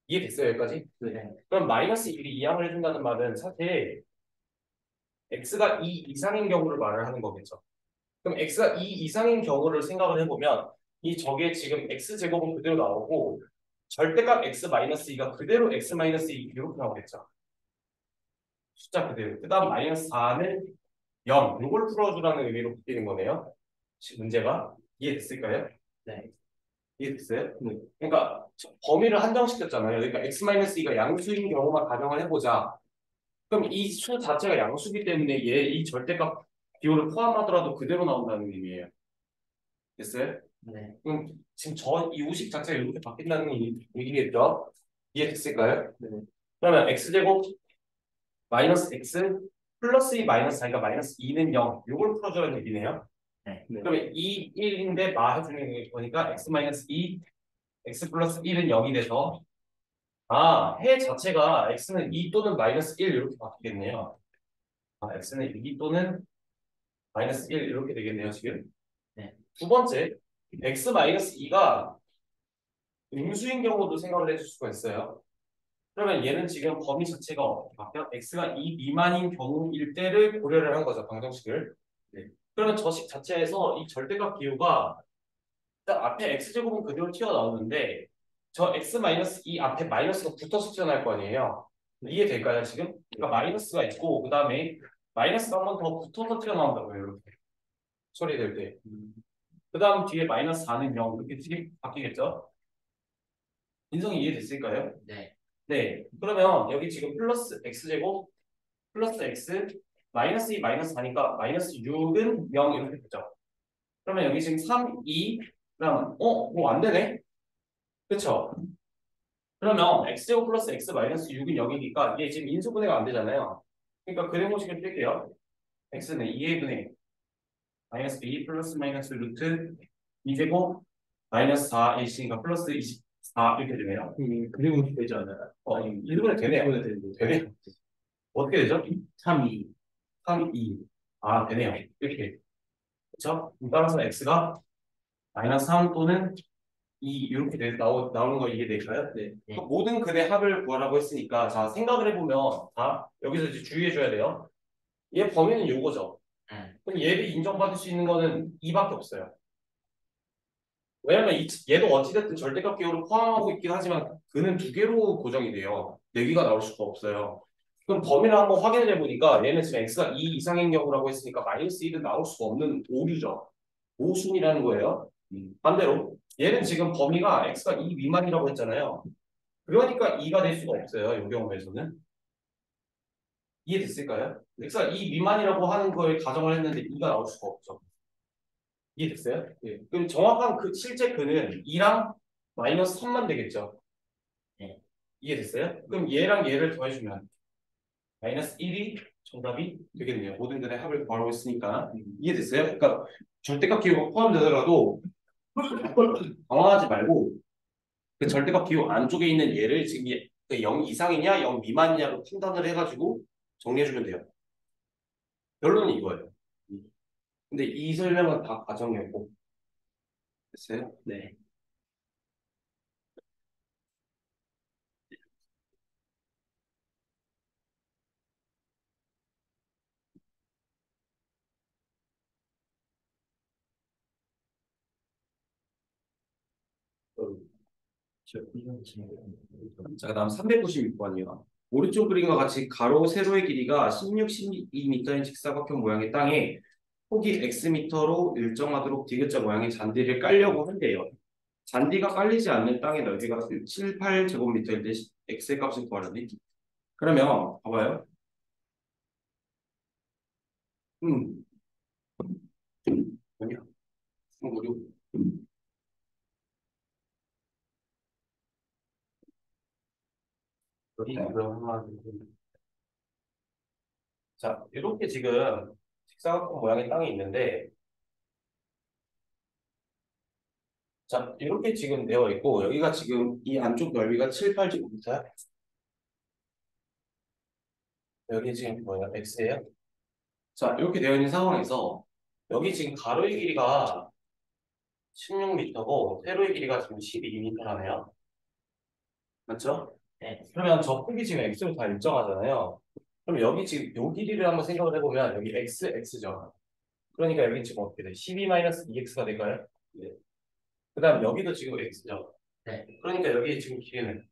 이해됐어요 여기까지? 네. 그럼 마이너스 1이 이항을 해준다는 말은 사실 x가 2 이상인 경우를 말을 하는 거겠죠. 그럼 x가 2 이상인 경우를 생각을 해보면 이 적에 지금 x제곱은 그대로 나오고 절대값 x-2가 그대로 x-2 이렇게 나오겠죠. 숫자 그대로. 그 다음 마이너스 4는 0. 이걸 풀어주라는 의미로 바뀌는 거네요. 문제가. 이해됐을까요? 네. 이해됐어요? 네. 그러니까 범위를 한정시켰잖아요. 그러니까 x-2가 양수인 경우만 가정을 해보자. 그럼 이 수 자체가 양수기 때문에 얘 이 절대값 비율을 포함하더라도 그대로 나온다는 의미예요. 됐어요? 네. 그럼 지금 이 우식 자체가 이렇게 바뀐다는 얘기겠죠? 이해됐을까요? 네. 그러면 x제곱 마이너스 x 플러스 2 마이너스 4니까 마이너스 2는 0. 이걸 풀어주라는 얘기네요. 네. 그러면 2, 1인데 마 해주는 거니까 x 마이너스 2, x 플러스 1은 0이 돼서 해 자체가 x는 2 또는 마이너스 1 이렇게 바뀌겠네요. x는 2 또는 마이너스 1 이렇게 되겠네요, 지금. 네. 두 번째, x 마이너스 2가 음수인 경우도 생각을 해줄 수가 있어요. 그러면 얘는 지금 범위 자체가 어떻게 바뀌어? x가 2 미만인 경우일 때를 고려를 한 거죠, 방정식을. 네. 그러면 저식 자체에서 이 절대값 기호가 일단 앞에 x제곱은 그대로 튀어나오는데 저 x-2 앞에 마이너스가 붙어서 튀어나올 거 아니에요. 이해될까요, 지금? 그러니까 마이너스가 있고 그 다음에 마이너스가 한 번 더 붙어서 튀어나온다고요, 이렇게. 처리될 때. 그 다음 뒤에 마이너스 4는 0 이렇게 바뀌겠죠? 인성이 이해됐을까요? 네. 네. 그러면 여기 지금 플러스 x제곱 플러스 x 마이너스 2 마이너스 4니까 마이너스 6은 0 이렇게 되죠. 그러면 여기 지금 3, 2 그럼 뭐 안 되네? 그쵸? 그러면 x제곱 플러스 x 마이너스 6은 0이니까 이게 지금 인수분해가 안 되잖아요. 그러니까 그대모식을 뺄게요. x는 2의 분의 마이너스 b 플러스 마이너스 루트 2제곱 마이너스 4 있으니까 플러스 24 이렇게 되네요. 그리고 되지 않아요? 아니 1분의 되네요. 1분의 되는데. 되네. 어떻게 되죠? 3, 2. 3, 2. 되네요. 이렇게. 그렇죠? 따라서 x가 마이너스 3 또는 2 이렇게 나오는 거 이해될까요? 네. 네. 모든 근의 합을 구하라고 했으니까 자 생각을 해보면 여기서 이제 주의해줘야 돼요. 얘 범위는 요거죠. 그럼 얘를 인정받을 수 있는 거는 2밖에 없어요. 왜냐면 얘도 어찌됐든 절대값 기호를 포함하고 있긴 하지만 그는 두 개로 고정이 돼요. 네 개가 나올 수가 없어요. 그럼 범위를 한번 확인을 해보니까 얘는 지금 x가 2 이상인 경우라고 했으니까 마이너스 1은 나올 수가 없는 오류죠. 오순이라는 거예요. 반대로 얘는 지금 범위가 x가 2 미만이라고 했잖아요. 그러니까 2가 될 수가 없어요. 이 경우에서는. 이해됐을까요? x가 2 미만이라고 하는 걸 가정을 했는데 2가 나올 수가 없죠. 이해됐어요? 예. 그럼 정확한 실제 근은 2랑 마이너스 3만 되겠죠. 네. 이해됐어요? 그럼 얘랑 얘를 더해주면 마이너스 1이 정답이 되겠네요. 모든 근의 합을 구하고 있으니까. 이해됐어요? 그러니까 절대값 기호가 포함되더라도 당황하지 말고 그 절대값 기호 안쪽에 있는 얘를 지금 0 이상이냐 0 미만이냐로 판단을 해가지고 정리해주면 돼요. 결론은 이거예요. 근데 이 설명은 다 과정이었고 됐어요? 네. 자, 그다음 396번이요. 오른쪽 그림과 같이 가로, 세로의 길이가 16, 12m인 직사각형 모양의 땅에 폭이 xm로 일정하도록 디귿자 모양의 잔디를 깔려고 한대요. 잔디가 깔리지 않는 땅의 넓이가 7, 8제곱미터일 때 x의 값을 구하라니. 그러면 봐봐요. 아니야. 무료. 여기 지금 자, 이렇게 지금 직사각형 모양의 땅이 있는데, 자, 이렇게 지금 되어 있고, 여기가 지금 이 안쪽 넓이가 7, 8제곱미터야. 여기 지금 뭐야? x예요? 자, 이렇게 되어 있는 상황에서, 여기 지금 가로의 길이가 16m고, 세로의 길이가 지금 12m라네요. 맞죠? 네. 그러면 저 폭이 지금 x로 다 일정하잖아요. 그럼 여기 지금 요 길이를 한번 생각을 해보면, 여기 x죠. 그러니까 여기 지금 어떻게 돼? 12-2x가 될까요? 네. 그 다음 여기도 지금 x죠. 네. 그러니까 여기 지금 길이는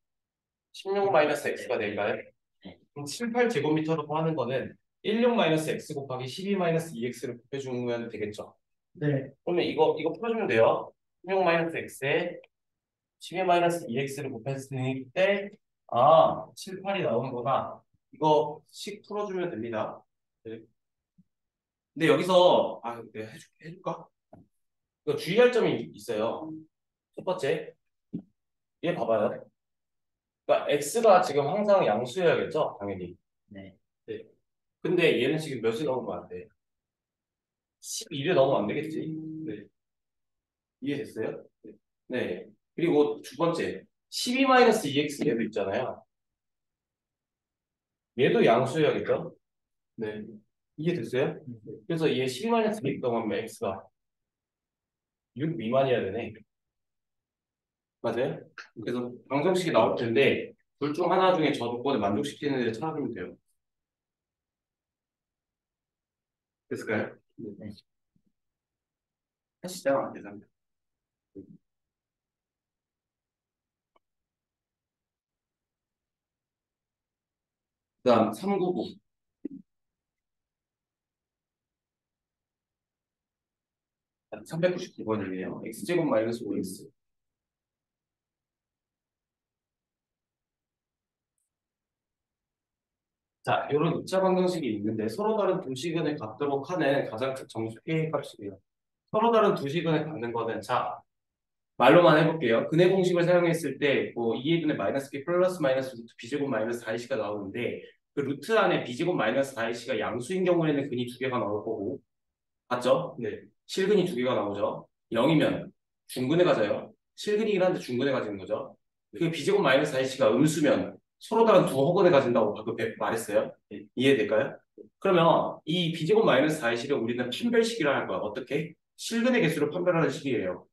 16-x가 될까요? 네. 그럼 7, 8제곱미터로 하는 거는 16-x 곱하기 12-2x를 곱해주면 되겠죠. 네. 그러면 이거 풀어주면 돼요. 16-x에 12-2x를 곱했을 때, 7, 8이 나오는구나. 이거 식 풀어주면 됩니다. 네. 근데 여기서, 내가 해줄까? 이거 주의할 점이 있어요. 첫 번째, 얘 봐봐요. 그러니까 x가 지금 항상 양수여야겠죠? 당연히. 네. 네. 근데 얘는 지금 몇이 넘으면 안 돼? 12를 넘으면 안 되겠지? 네. 이해됐어요? 네. 네. 그리고 두 번째, 12-2x 얘도 있잖아요. 얘도 양수여야겠죠? 네. 이해됐어요? 그래서 얘 12-2x 넘으면 x가 6 미만이어야 되네. 맞아요? 그래서 방정식이 나올 텐데 둘 중 하나 중에 저 조건을 만족시키는 데 찾아주면 돼요. 됐을까요? 네. 하시죠. 계산. 그다음 399. 399번이네요. x제곱 마이너스 5x. 자, 이런 입자 방정식이 있는데 서로 다른 두 시근을 갖도록 하는 가장 큰 정수 K 값이에요. 서로 다른 두 시근을 갖는 거는 자, 말로만 해볼게요. 근해 공식을 사용했을 때 뭐 2분의 마이너스 K 플러스 마이너스 루트 B제곱 마이너스 4C가 나오는데 그 루트 안에 B제곱 마이너스 4C가 양수인 경우에는 근이 두 개가 나올 거고 맞죠? 네. 실근이 두 개가 나오죠. 0이면 중근에 가져요. 실근이긴 한데 중근에 가지는 거죠. 그 B제곱 마이너스 4C가 음수면 서로 다른 두 허근에 가진다고 방금 말했어요. 이해될까요? 그러면 이 B제곱 마이너스 4C를 우리는 판별식이라 할 거야. 어떻게? 실근의 개수를 판별하는 식이에요.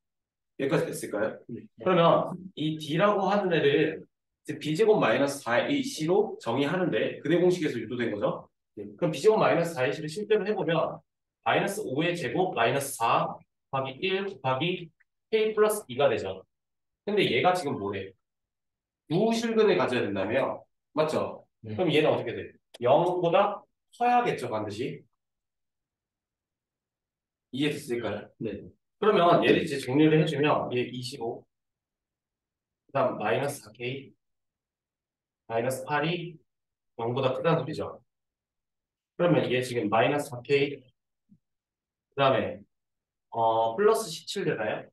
여기까지 됐을까요? 그러면 이 D라고 하는 애를 이제 B제곱 마이너스 4C로 정의하는데 근해 공식에서 유도된 거죠. 그럼 B제곱 마이너스 4C를 실제로 해보면 마이너스 5의 제곱 마이너스 4 곱하기 1 곱하기 K 플러스 2가 되죠. 근데 얘가 지금 뭐래? 무실근을 가져야 된다며? 맞죠? 네. 그럼 얘는 어떻게 돼? 0보다 커야겠죠, 반드시. 이해됐을까요? 네. 그러면 얘를 이제 정리를 해주면 얘 25, 그 다음 마이너스 4K, 마이너스 8이 0보다 크다는 소리죠. 그러면 얘 지금 마이너스 4K, 그 다음에 플러스 17 되나요?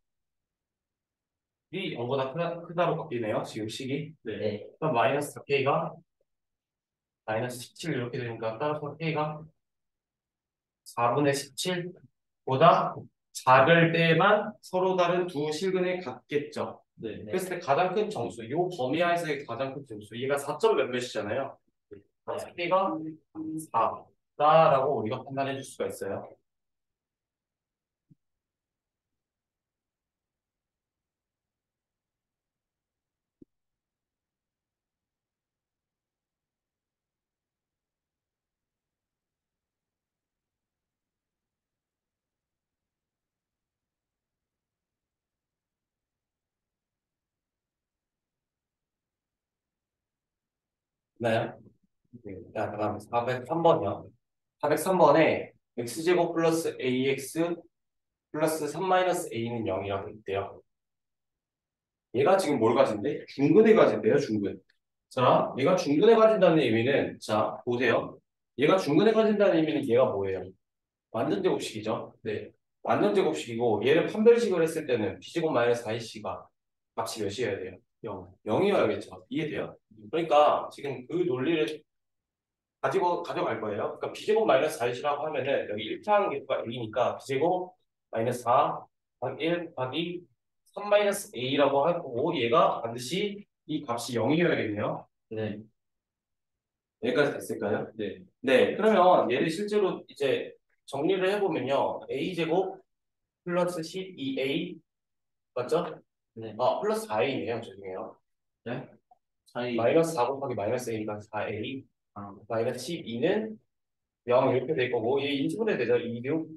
이 0보다 크다로 바뀌네요. 지금 식이. 네. 그럼 마이너스 4K가 마이너스 17 이렇게 되니까 따라서 K가 4분의 17보다 작을 때만 서로 다른 두 실근에 같겠죠. 네. 그랬을 때 가장 큰 정수, 이 범위 하에서의 가장 큰 정수, 얘가 4점 몇몇이잖아요. K가 4다라고 우리가 판단해 줄 수가 있어요. 네. 자, 그다음 403번이요. 403번에 x제곱 플러스 ax 플러스 3 마이너스 a는 0이라고 있대요. 얘가 지금 뭘 가진대? 중근에 가진대요, 중근. 자, 얘가 중근에 가진다는 의미는, 자, 보세요. 얘가 중근에 가진다는 의미는 얘가 뭐예요? 완전 제곱식이죠. 네. 완전 제곱식이고 얘를 판별식을 했을 때는 b제곱 마이너스 4ac가 값이 몇이어야 돼요? 0이어야겠죠. 이해돼요? 그러니까 지금 그 논리를 가져갈 거예요. 그러니까 b제곱 마이너스 4ac라고 하면은 여기 1차항 계수가 a니까 b제곱 마이너스 4 곱하기 1 곱하기 3 마이너스 a라고 할 거고 얘가 반드시 이 값이 0이어야겠네요. 네. 여기까지 됐을까요? 네. 네, 그러면 얘를 실제로 이제 정리를 해보면요. a제곱 플러스 12a 맞죠? 네. 플러스 4a네요. 죄송해요. 네? 사이. 마이너스 4 곱하기 마이너스 a가 4a 아, 마이너스 12는 0 이렇게 될 거고 얘 인수분해 되죠? 2, 6,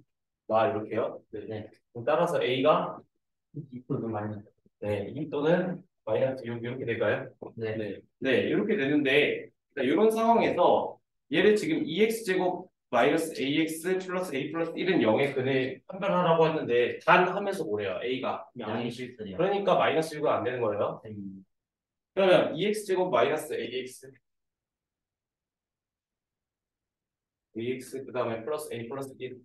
나 이렇게요. 네. 그럼 따라서 a가 2%도 많이. 네, 2 또는 마이너스 6 이렇게 될까요? 네. 네. 네, 이렇게 되는데 이런 상황에서 얘를 지금 2x제곱 마이너스 ax 플러스 a 플러스 1은 0의 근을 판별하라고 했는데 단 하면서 뭐래요? a가 양이 실수요. 그러니까 마이너스 6은 안 되는 거예요. 음. 그러면 2x제곱 마이너스 ax 그 다음에 플러스 a 플러스 1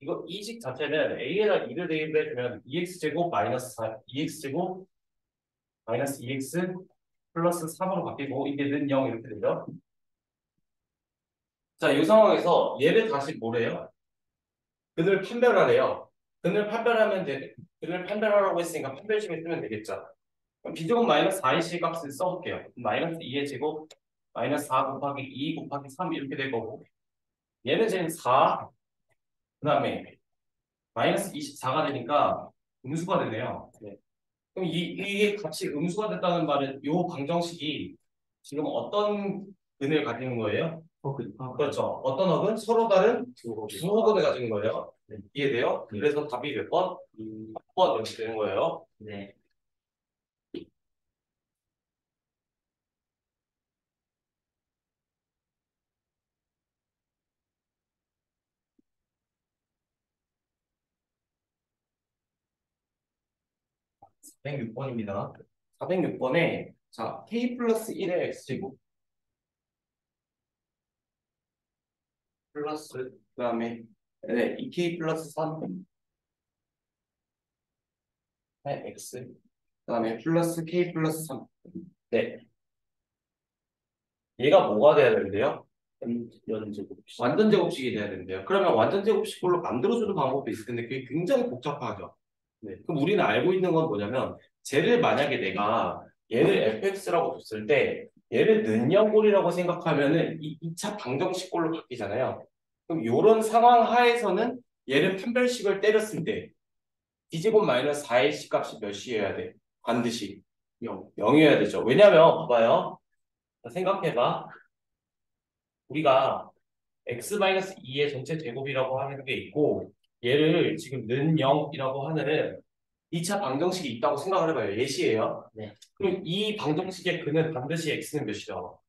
이거 이식 자체는 a에다 2를 대입해주면 2x제곱 마이너스 4 2x제곱 마이너스 2x 플러스 3으로 바뀌고 이게 는 0 이렇게 되죠. 자, 이 상황에서 얘를 다시 뭐래요? 근을 판별하래요. 근을 판별하라고 했으니까 판별식을 쓰면 되겠죠. 그럼 b제곱 마이너스 4ac 값을 써볼게요. 마이너스 2의 제곱 마이너스 4 곱하기 2 곱하기 3 이렇게 될 거고 얘는 지금 4 그 다음에 마이너스 24가 되니까 음수가 되네요. 네. 그럼 이게 값이 음수가 됐다는 말은 이 방정식이 지금 어떤 근을 가지는 거예요? 그렇죠. 어떤 어근? 서로 다른 두 어근을 가지는 거예요. 네. 이해돼요? 그래서 답이 몇 번? 6번 이렇게 되는 거예요. 네. 사 406번입니다. 406번에 자 k 플러스 1의 x제곱 플러스 그 다음에 네, 2k 플러스 3의 x 그 다음에 플러스 k 플러스 3 네. 얘가 뭐가 돼야 되는데요? 연제곱식. 완전 제곱식이 돼야 되는데요. 그러면 완전 제곱식으로 만들어주는 방법도 있을 텐데 그게 굉장히 복잡하죠. 네. 그럼 우리는 알고 있는 건 뭐냐면 쟤를 만약에 내가 얘를 fx라고 줬을 때 얘를 는영꼴이라고 생각하면은 이 2차 방정식꼴로 바뀌잖아요. 그럼 이런 상황 하에서는 얘를 판별식을 때렸을 때 d제곱 마이너스 4ac 값이 몇이어야 돼? 반드시 0이어야 되죠. 왜냐면 봐봐요. 생각해봐. 우리가 x-2의 전체 제곱이라고 하는 게 있고 얘를 지금 는 0이라고 하는 2차 방정식이 있다고 생각을 해봐요. 예시예요. 네. 그럼 이 방정식의 근은 반드시 x는 몇이죠?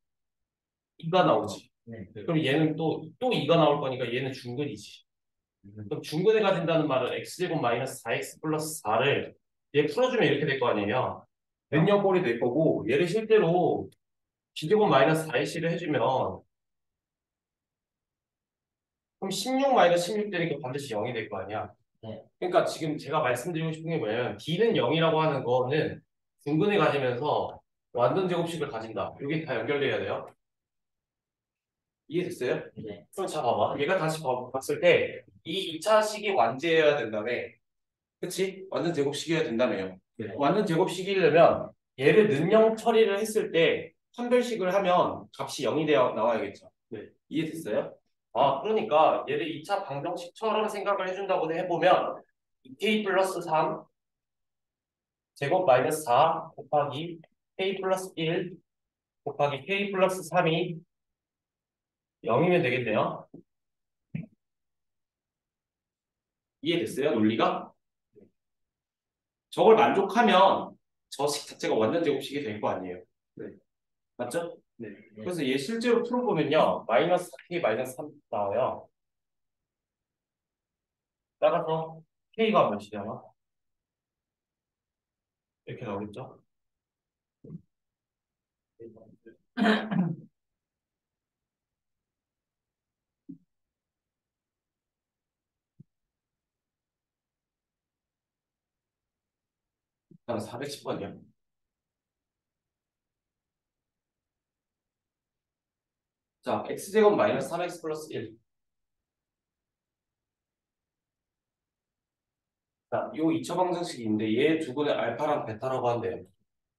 2가 나오지. 네. 그럼 얘는 또 2가 나올 거니까 얘는 중근이지. 그럼 중근에 가진다는 말은 x제곱 마이너스 4x 플러스 4를 얘 풀어주면 이렇게 될 거 아니에요. 는 0꼴이 될 거고 얘를 실제로 b제곱 마이너스 4ac를 해주면 그럼 16 마이너스 16 되니까 반드시 0이 될 거 아니야. 네. 그러니까 지금 제가 말씀드리고 싶은 게 뭐냐면 D는 0이라고 하는 거는 중근을 가지면서 완전 제곱식을 가진다. 이게 다 연결돼야 돼요. 이해됐어요? 네. 그럼 자 봐봐. 얘가 다시 봤을 때 이 2차 식이 완제해야 된다며. 그치? 완전 제곱식이어야 된다며요. 네. 완전 제곱식이려면 얘를 는영 처리를 했을 때 판별식을 하면 값이 0이 되어 나와야겠죠. 네. 이해됐어요? 그러니까 얘를 2차 방정식처럼 생각을 해준다고 해보면 2k 플러스 3 제곱 마이너스 4 곱하기 k 플러스 1 곱하기 k 플러스 3이 0이면 되겠네요. 이해됐어요? 논리가? 저걸 만족하면 저 식 자체가 완전 제곱식이 될 거 아니에요. 네. 맞죠? 네. 그래서 얘 실제로 풀어보면요. 마이너스 4k 마이너스 3 나와요. 따라서 k가 몇이잖아? 이렇게 나오겠죠? 그다음 410번이요. 자, x제곱 마이너스 3x 플러스 1. 자, 요 2차 방정식인데 얘 두 분의 알파랑 베타라고 한대요.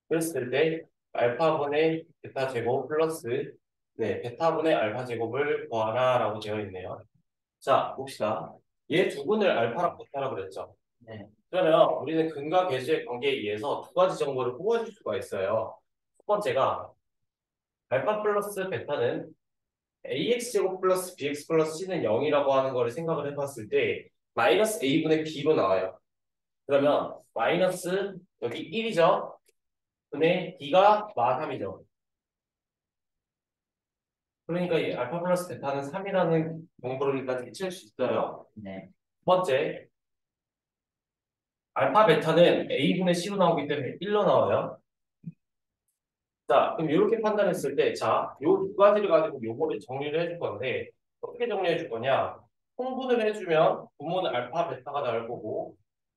그랬을 때 알파분의 베타 제곱 플러스 네, 베타분의 알파 제곱을 구하라라고 되어 있네요. 자, 봅시다. 얘 두 분을 알파랑 베타라고 그랬죠. 네. 그러면 우리는 근과 계수의 관계에 의해서 두 가지 정보를 뽑아줄 수가 있어요. 첫 번째가 알파 플러스 베타는 ax 제곱 플러스 bx 플러스 c는 0이라고 하는 거를 생각을 해봤을 때 마이너스 a분의 b로 나와요. 그러면 마이너스 여기 1이죠. 분의 b가 마3이죠. 그러니까 이 알파 플러스 베타는 3이라는 정보를 일단 캐치할 수 있어요. 네. 두 번째, 알파 베타는 a분의 c로 나오기 때문에 1로 나와요. 자, 그럼 이렇게 판단했을 때, 자, 요 두 가지를 가지고 요거를 정리를 해줄 건데, 어떻게 정리해 줄 거냐? 통분을 해주면 분모는 알파, 베타가 나올 거고,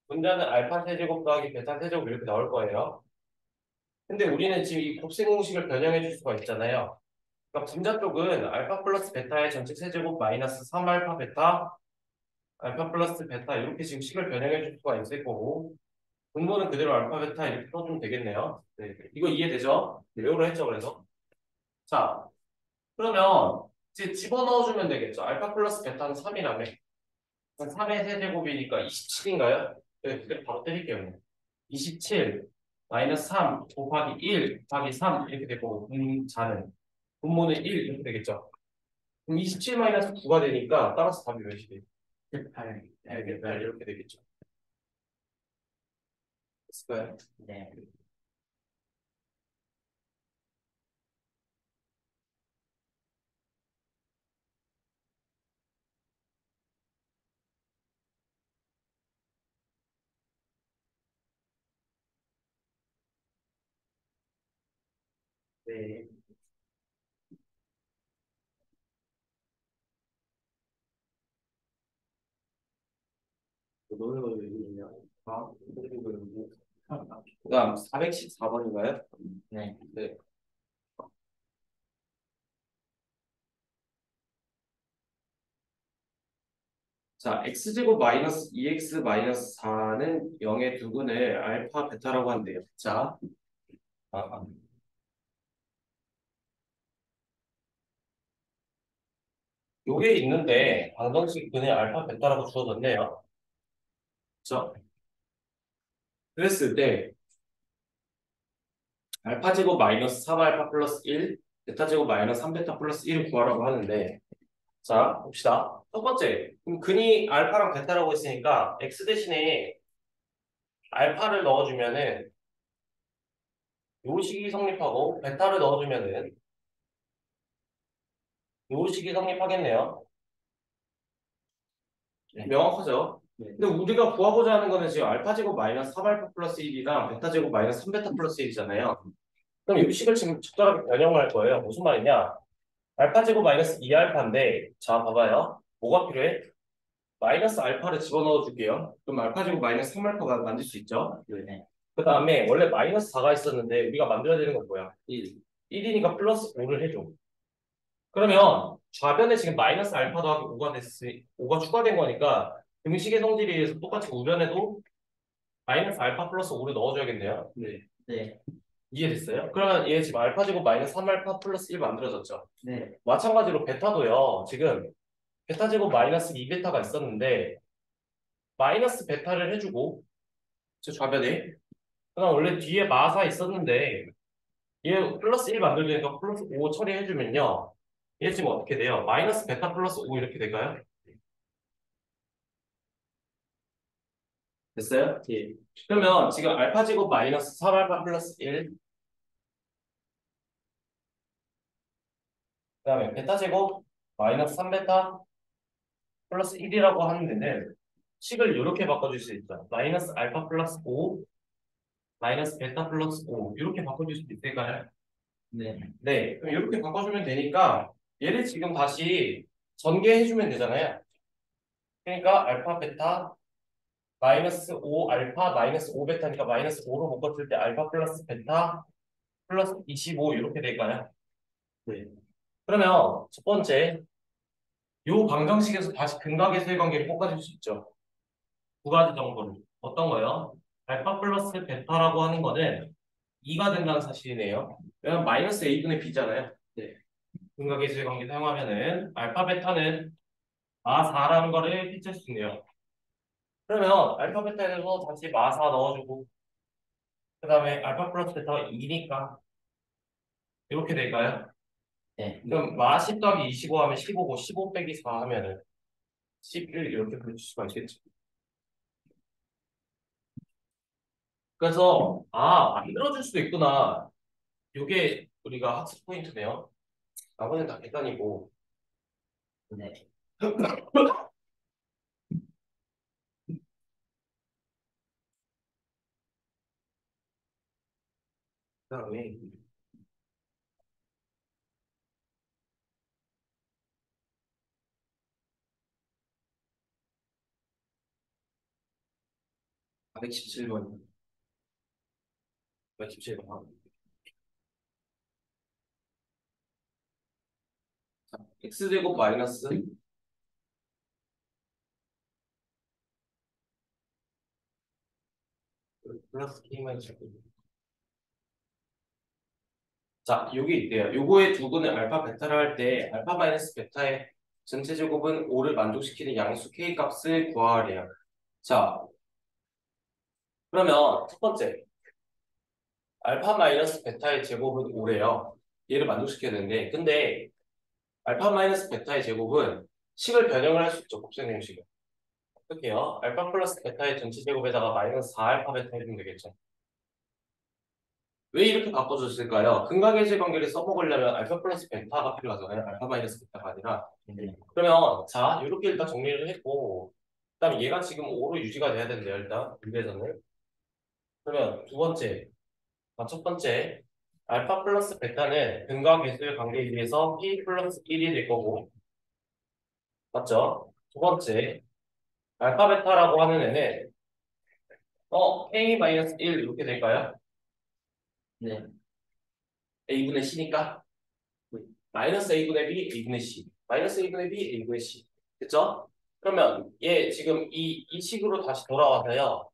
분자는 알파 세제곱 더하기 베타 세제곱 이렇게 나올 거예요. 근데 우리는 지금 이 곱셈 공식을 변형해 줄 수가 있잖아요. 그러니까 분자 쪽은 알파 플러스 베타의 전체 세제곱 마이너스 3알파 베타, 알파 플러스 베타 이렇게 지금 식을 변형해 줄 수가 있을 거고, 분모는 그대로 알파 베타 이렇게 써주면 되겠네요. 네, 이거 이해되죠? 네, 외우로 했죠, 그래서. 자, 그러면 이제 집어넣어주면 되겠죠. 알파 플러스 베타는 3이라며. 3의 세제곱이니까 27인가요? 네, 그대로 바로 때릴게요. 27 마이너스 3 곱하기 1 곱하기 3 이렇게 되고 분자는 분모는 1 이렇게 되겠죠. 그럼 27 마이너스 9가 되니까 따라서 답이 몇이 돼요? 18. 네, 8 이렇게 되겠죠. 됐을까요? 네. 네. 그다음 414번인가요? 네. 네. 자, x제곱 마이너스 2x 마이너스 4는 0의 두근을 알파 베타라고 한대요. 자, 아. 요게 있는데 방정식 근의 알파 베타라고 주어졌네요. 그렇죠? 그랬을 때 알파 제곱 마이너스 3알파 플러스 1, 베타 제곱 마이너스 3베타 플러스 1을 구하라고 하는데 자, 봅시다. 첫 번째, 그럼 근이 알파랑 베타라고 했으니까 x 대신에 알파를 넣어주면은 요 식이 성립하고 베타를 넣어주면은 요 식이 성립하겠네요. 네. 명확하죠? 네. 근데 우리가 구하고자 하는 거는 지금 알파 제곱 마이너스 3알파 플러스 1이랑 베타 제곱 마이너스 3베타 플러스 1이잖아요. 그럼 이 식을 지금 적절하게 변형을 할 거예요. 무슨 말이냐? 알파 제곱 마이너스 2알파인데 자 봐봐요. 뭐가 필요해? 마이너스 알파를 집어넣어 줄게요. 그럼 알파 제곱 마이너스 3알파가 만들 수 있죠? 네. 그 다음에 원래 마이너스 4가 있었는데 우리가 만들어야 되는 건 뭐야? 1. 1이니까 플러스 5를 해줘. 그러면 좌변에 지금 마이너스 알파 더하기 5가 추가된 거니까 등식의 성질에 의해서 똑같이 우변에도 마이너스 알파 플러스 5를 넣어줘야겠네요. 네. 네. 이해됐어요? 그러면 얘 지금 알파 제곱 마이너스 3알파 플러스 1 만들어졌죠. 네. 마찬가지로 베타도요. 지금 베타 제곱 마이너스 2베타가 있었는데 마이너스 베타를 해주고 저 좌변에 그다음 원래 뒤에 마사 있었는데 얘 플러스 1 만들려니까 플러스 5 처리해주면요. 얘 지금 어떻게 돼요? 마이너스 베타 플러스 5 이렇게 될까요? 됐어요? 예. 그러면 지금 알파 제곱 마이너스 3알파 플러스 1 그다음에 베타 제곱 마이너스 3베타 플러스 1이라고 하는 데는 식을 이렇게 바꿔줄 수 있죠. 마이너스 알파 플러스 5 마이너스 베타 플러스 5 이렇게 바꿔줄 수 있을까요? 네. 네, 그럼 이렇게 바꿔주면 되니까 얘를 지금 다시 전개해주면 되잖아요. 그러니까 알파 베타 마이너스 5 알파 마이너스 5 베타니까 마이너스 5로 묶었을 때 알파 플러스 베타 플러스 25 이렇게 될까요? 네. 그러면 첫 번째 요 방정식에서 다시 근각의 관계를 꼽아줄 수 있죠. 두 가지 정보를. 어떤 거요? 알파 플러스 베타라고 하는 거는 2가 된다는 사실이네요. 왜냐면 마이너스 a분의 b잖아요. 네. 근각의 관계 사용하면은 알파 베타는 4라는 거를 피칠 수 있네요. 그러면 알파 베타에서 다시 마4 넣어주고 그 다음에 알파 플러스 베타가 2니까 이렇게 될까요? 네. 그럼 마10 더하기 25 하면 15고 15 빼기 4 하면은 11 이렇게 그릴 수가 있겠죠. 그래서 만들어줄 수도 있구나. 요게 우리가 학습 포인트네요. 나머지는 다 계산이고. 네. 그다음에 417번. 417번. x제곱 마이너스 플러스 k만 제곱. 자, 여기 있대요. 요거의 두근을 알파 베타를 할 때 알파 마이너스 베타의 전체 제곱은 5를 만족시키는 양수 k 값을 구하래요. 자, 그러면 첫 번째 알파 마이너스 베타의 제곱은 5래요. 얘를 만족시켜야 되는데 근데 알파 마이너스 베타의 제곱은 식을 변형을 할 수 있죠. 곱셈 공식을. 어떻게 해요? 알파 플러스 베타의 전체 제곱에다가 마이너스 4알파 베타 해주면 되겠죠. 왜 이렇게 바꿔줬을까요? 근각의 관계를 써먹으려면 알파 플러스 베타가 필요하잖아요. 알파 마이너스 베타가 아니라. 네. 그러면 자 이렇게 일단 정리를 했고 그다음에 얘가 지금 5로 유지가 돼야 된대요. 일단 분배선을. 그러면 두 번째, 첫 번째 알파 플러스 베타는 근각계수의 관계에 의해서 p 플러스 1이 될 거고 맞죠? 두 번째 알파 베타라고 하는 애는 k 마이너스 1 이렇게 될까요? 네. a분의 c니까 마이너스 a분의 b a분의 c 마이너스 a분의 b a분의 c 됐죠? 그러면 얘 지금 이 식으로 다시 돌아와서요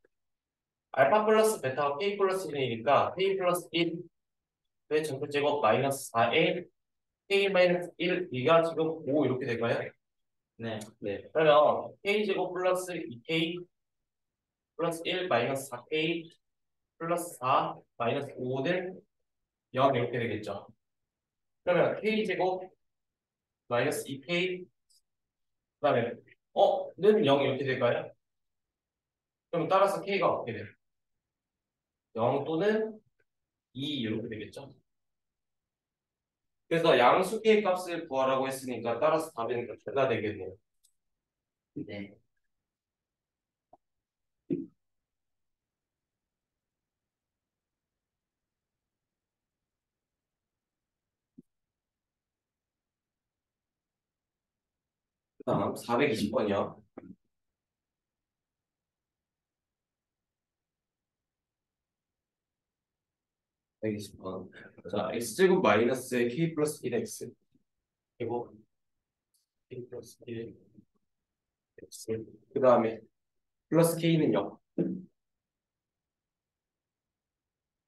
알파 플러스 베타가 k 플러스 1이니까 k 플러스 1의 전체 제곱 마이너스 4에 k 마이너스 1 이가 지금 5 이렇게 될까요? 네. 네. 그러면 k 제곱 플러스 2k 플러스 1 마이너스 4k 플러스 4 마이너스 5는 0 이렇게 되겠죠. 그러면 k 제곱 마이너스 2k 그다음에 는 0 이렇게 될까요? 그럼 따라서 k가 어떻게 돼요? 0 또는 2 이렇게 되겠죠. 그래서 양수 k 값을 구하라고 했으니까 따라서 답은 대가 되겠네요. 네. 그다음 420번이요. 420번. 자, x제곱 마이너스 k 플러스 1x 그리고 k 플러스 1x 그 다음에 플러스 k는 0.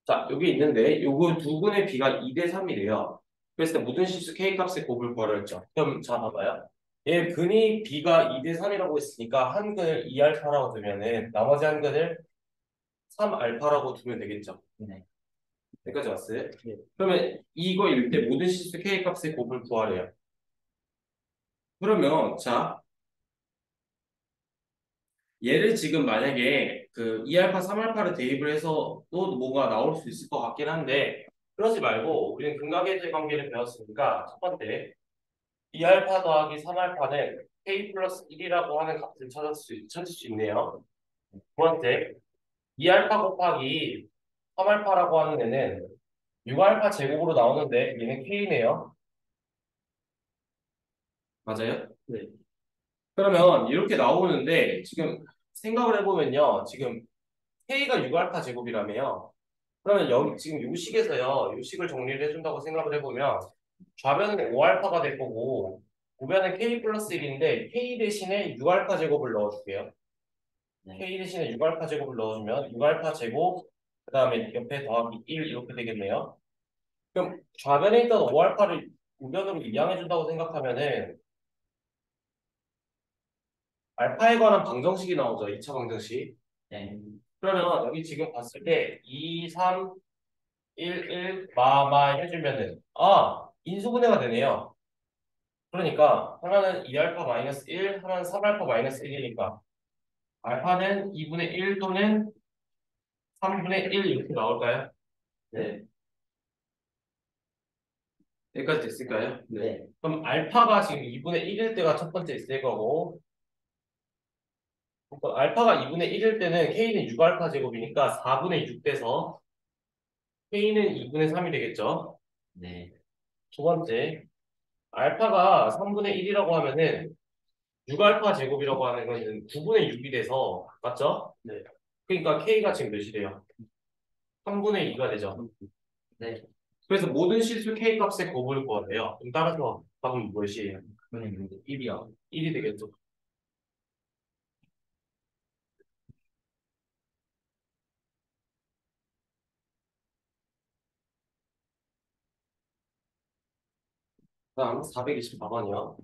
자, 여기 있는데 요거 두 분의 비가 2대 3이래요. 그랬을 때 모든 실수 k 값의 곱을 구하라 했죠. 그럼 자 봐봐요. 얘 근이 b가 2대 3이라고 했으니까 한 근을 2알파라고 두면은 나머지 한 근을 3알파라고 두면 되겠죠. 네. 여기까지 왔어요? 네. 그러면 이거일 때 모든 실수 k 값의 곱을 구하래요. 그러면 자 얘를 지금 만약에 그 2알파, 3알파를 대입을 해서 또 뭐가 나올 수 있을 것 같긴 한데 그러지 말고 우리는 근각계수의 관계를 배웠으니까 첫 번째 2알파 더하기 3알파는 k 플러스 1이라고 하는 값을 찾을 수 있네요. 두 번째 2알파 곱하기 3알파라고 하는 애는 6알파 제곱으로 나오는데 얘는 k네요. 맞아요? 네. 그러면 이렇게 나오는데 지금 생각을 해보면요. 지금 K가 6알파 제곱이라며요. 그러면 여기 지금 요 식에서요. 요 식을 정리를 해준다고 생각을 해보면 좌변은 5알파가 될 거고 우변은 K 플러스 1인데 K 대신에 6알파 제곱을 넣어줄게요. 네. K 대신에 6알파 제곱을 넣어주면 6알파 제곱 그 다음에 옆에 더하기 1 이렇게 되겠네요. 그럼 좌변에 있던 5알파를 우변으로 이양해준다고 생각하면은 알파에 관한 방정식이 나오죠. 2차 방정식. 네. 그러면 여기 지금 봤을 때 2, 3, 1, 1, 마마 해주면은 인수분해가 되네요. 그러니까 하나는 2알파 마이너스 1, 하나는 3알파 마이너스 1이니까 알파는 2분의 1 또는 3분의 1 이렇게 나올까요? 네. 여기까지 됐을까요? 네. 그럼 알파가 지금 2분의 1일 때가 첫 번째 있을 거고 그러니까 알파가 2분의 1일 때는 K는 6알파 제곱이니까 4분의 6 돼서 K는 2분의 3이 되겠죠. 네. 두 번째 알파가 3분의 1이라고 하면은 6알파 제곱이라고 하는 것은 9분의 6이 돼서 맞죠? 네. 그러니까 K가 지금 몇이래요? 3분의 2가 되죠. 네. 그래서 모든 실수 K 값의 곱을 구하래요. 그럼 따라서 답은 무엇이에요? 그분의 1이요. 1이 되겠죠. 다음 424번이요.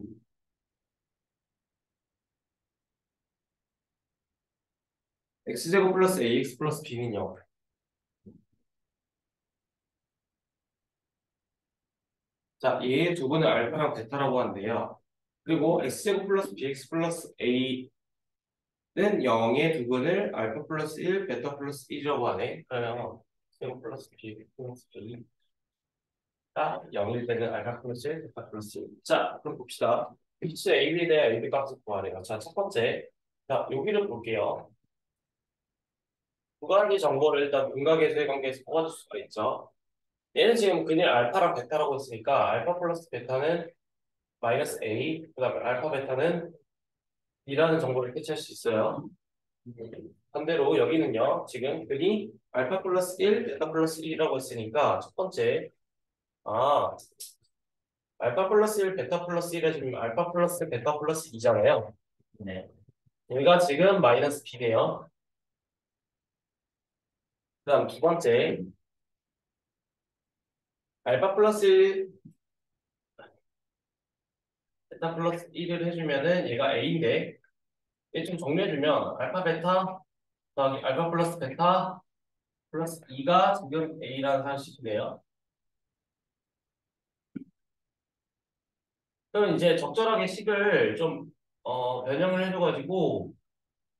x제곱 플러스 ax 플러스 b는요. 자, 얘의 두 분을 알파랑 베타라고 하는데요. 그리고 x제곱 플러스 bx 플러스 a는 0의 두 분을 알파 플러스 1, 베타 플러스 1이라고 하네. 그러면 x제곱 플러스 bx 플러스 a가 0일 때는 알파 플러스 1, 베타 플러스 1. 자, 그럼 봅시다. x a, b에 a, b 값을 구하래요. 자, 첫 번째. 자, 여기를 볼게요. 두 가지 정보를 일단 분각계수의 관계에서 뽑아줄 수가 있죠. 얘는 지금 그냥 알파랑 베타라고 했으니까 알파 플러스 베타는 마이너스 A, 그 다음에 알파 베타는 B라는 정보를 캐치할 수 있어요. 반대로 여기는요, 지금 여기 알파 플러스 1, 베타 플러스 1이라고 했으니까 첫 번째, 아, 알파 플러스 1, 베타 플러스 1에 지금 알파 플러스 베타 플러스 2잖아요. 네. 여기가 지금 마이너스 B네요. 그 다음 두 번째, 알파 플러스 1, 베타 플러스 1을 해주면은 얘가 A인데, 얘 좀 정리해주면 알파 베타 더하기 알파 플러스 베타 플러스 2가 지금 A라는 사실이네요. 그럼 이제 적절하게 식을 좀 변형을 해줘가지고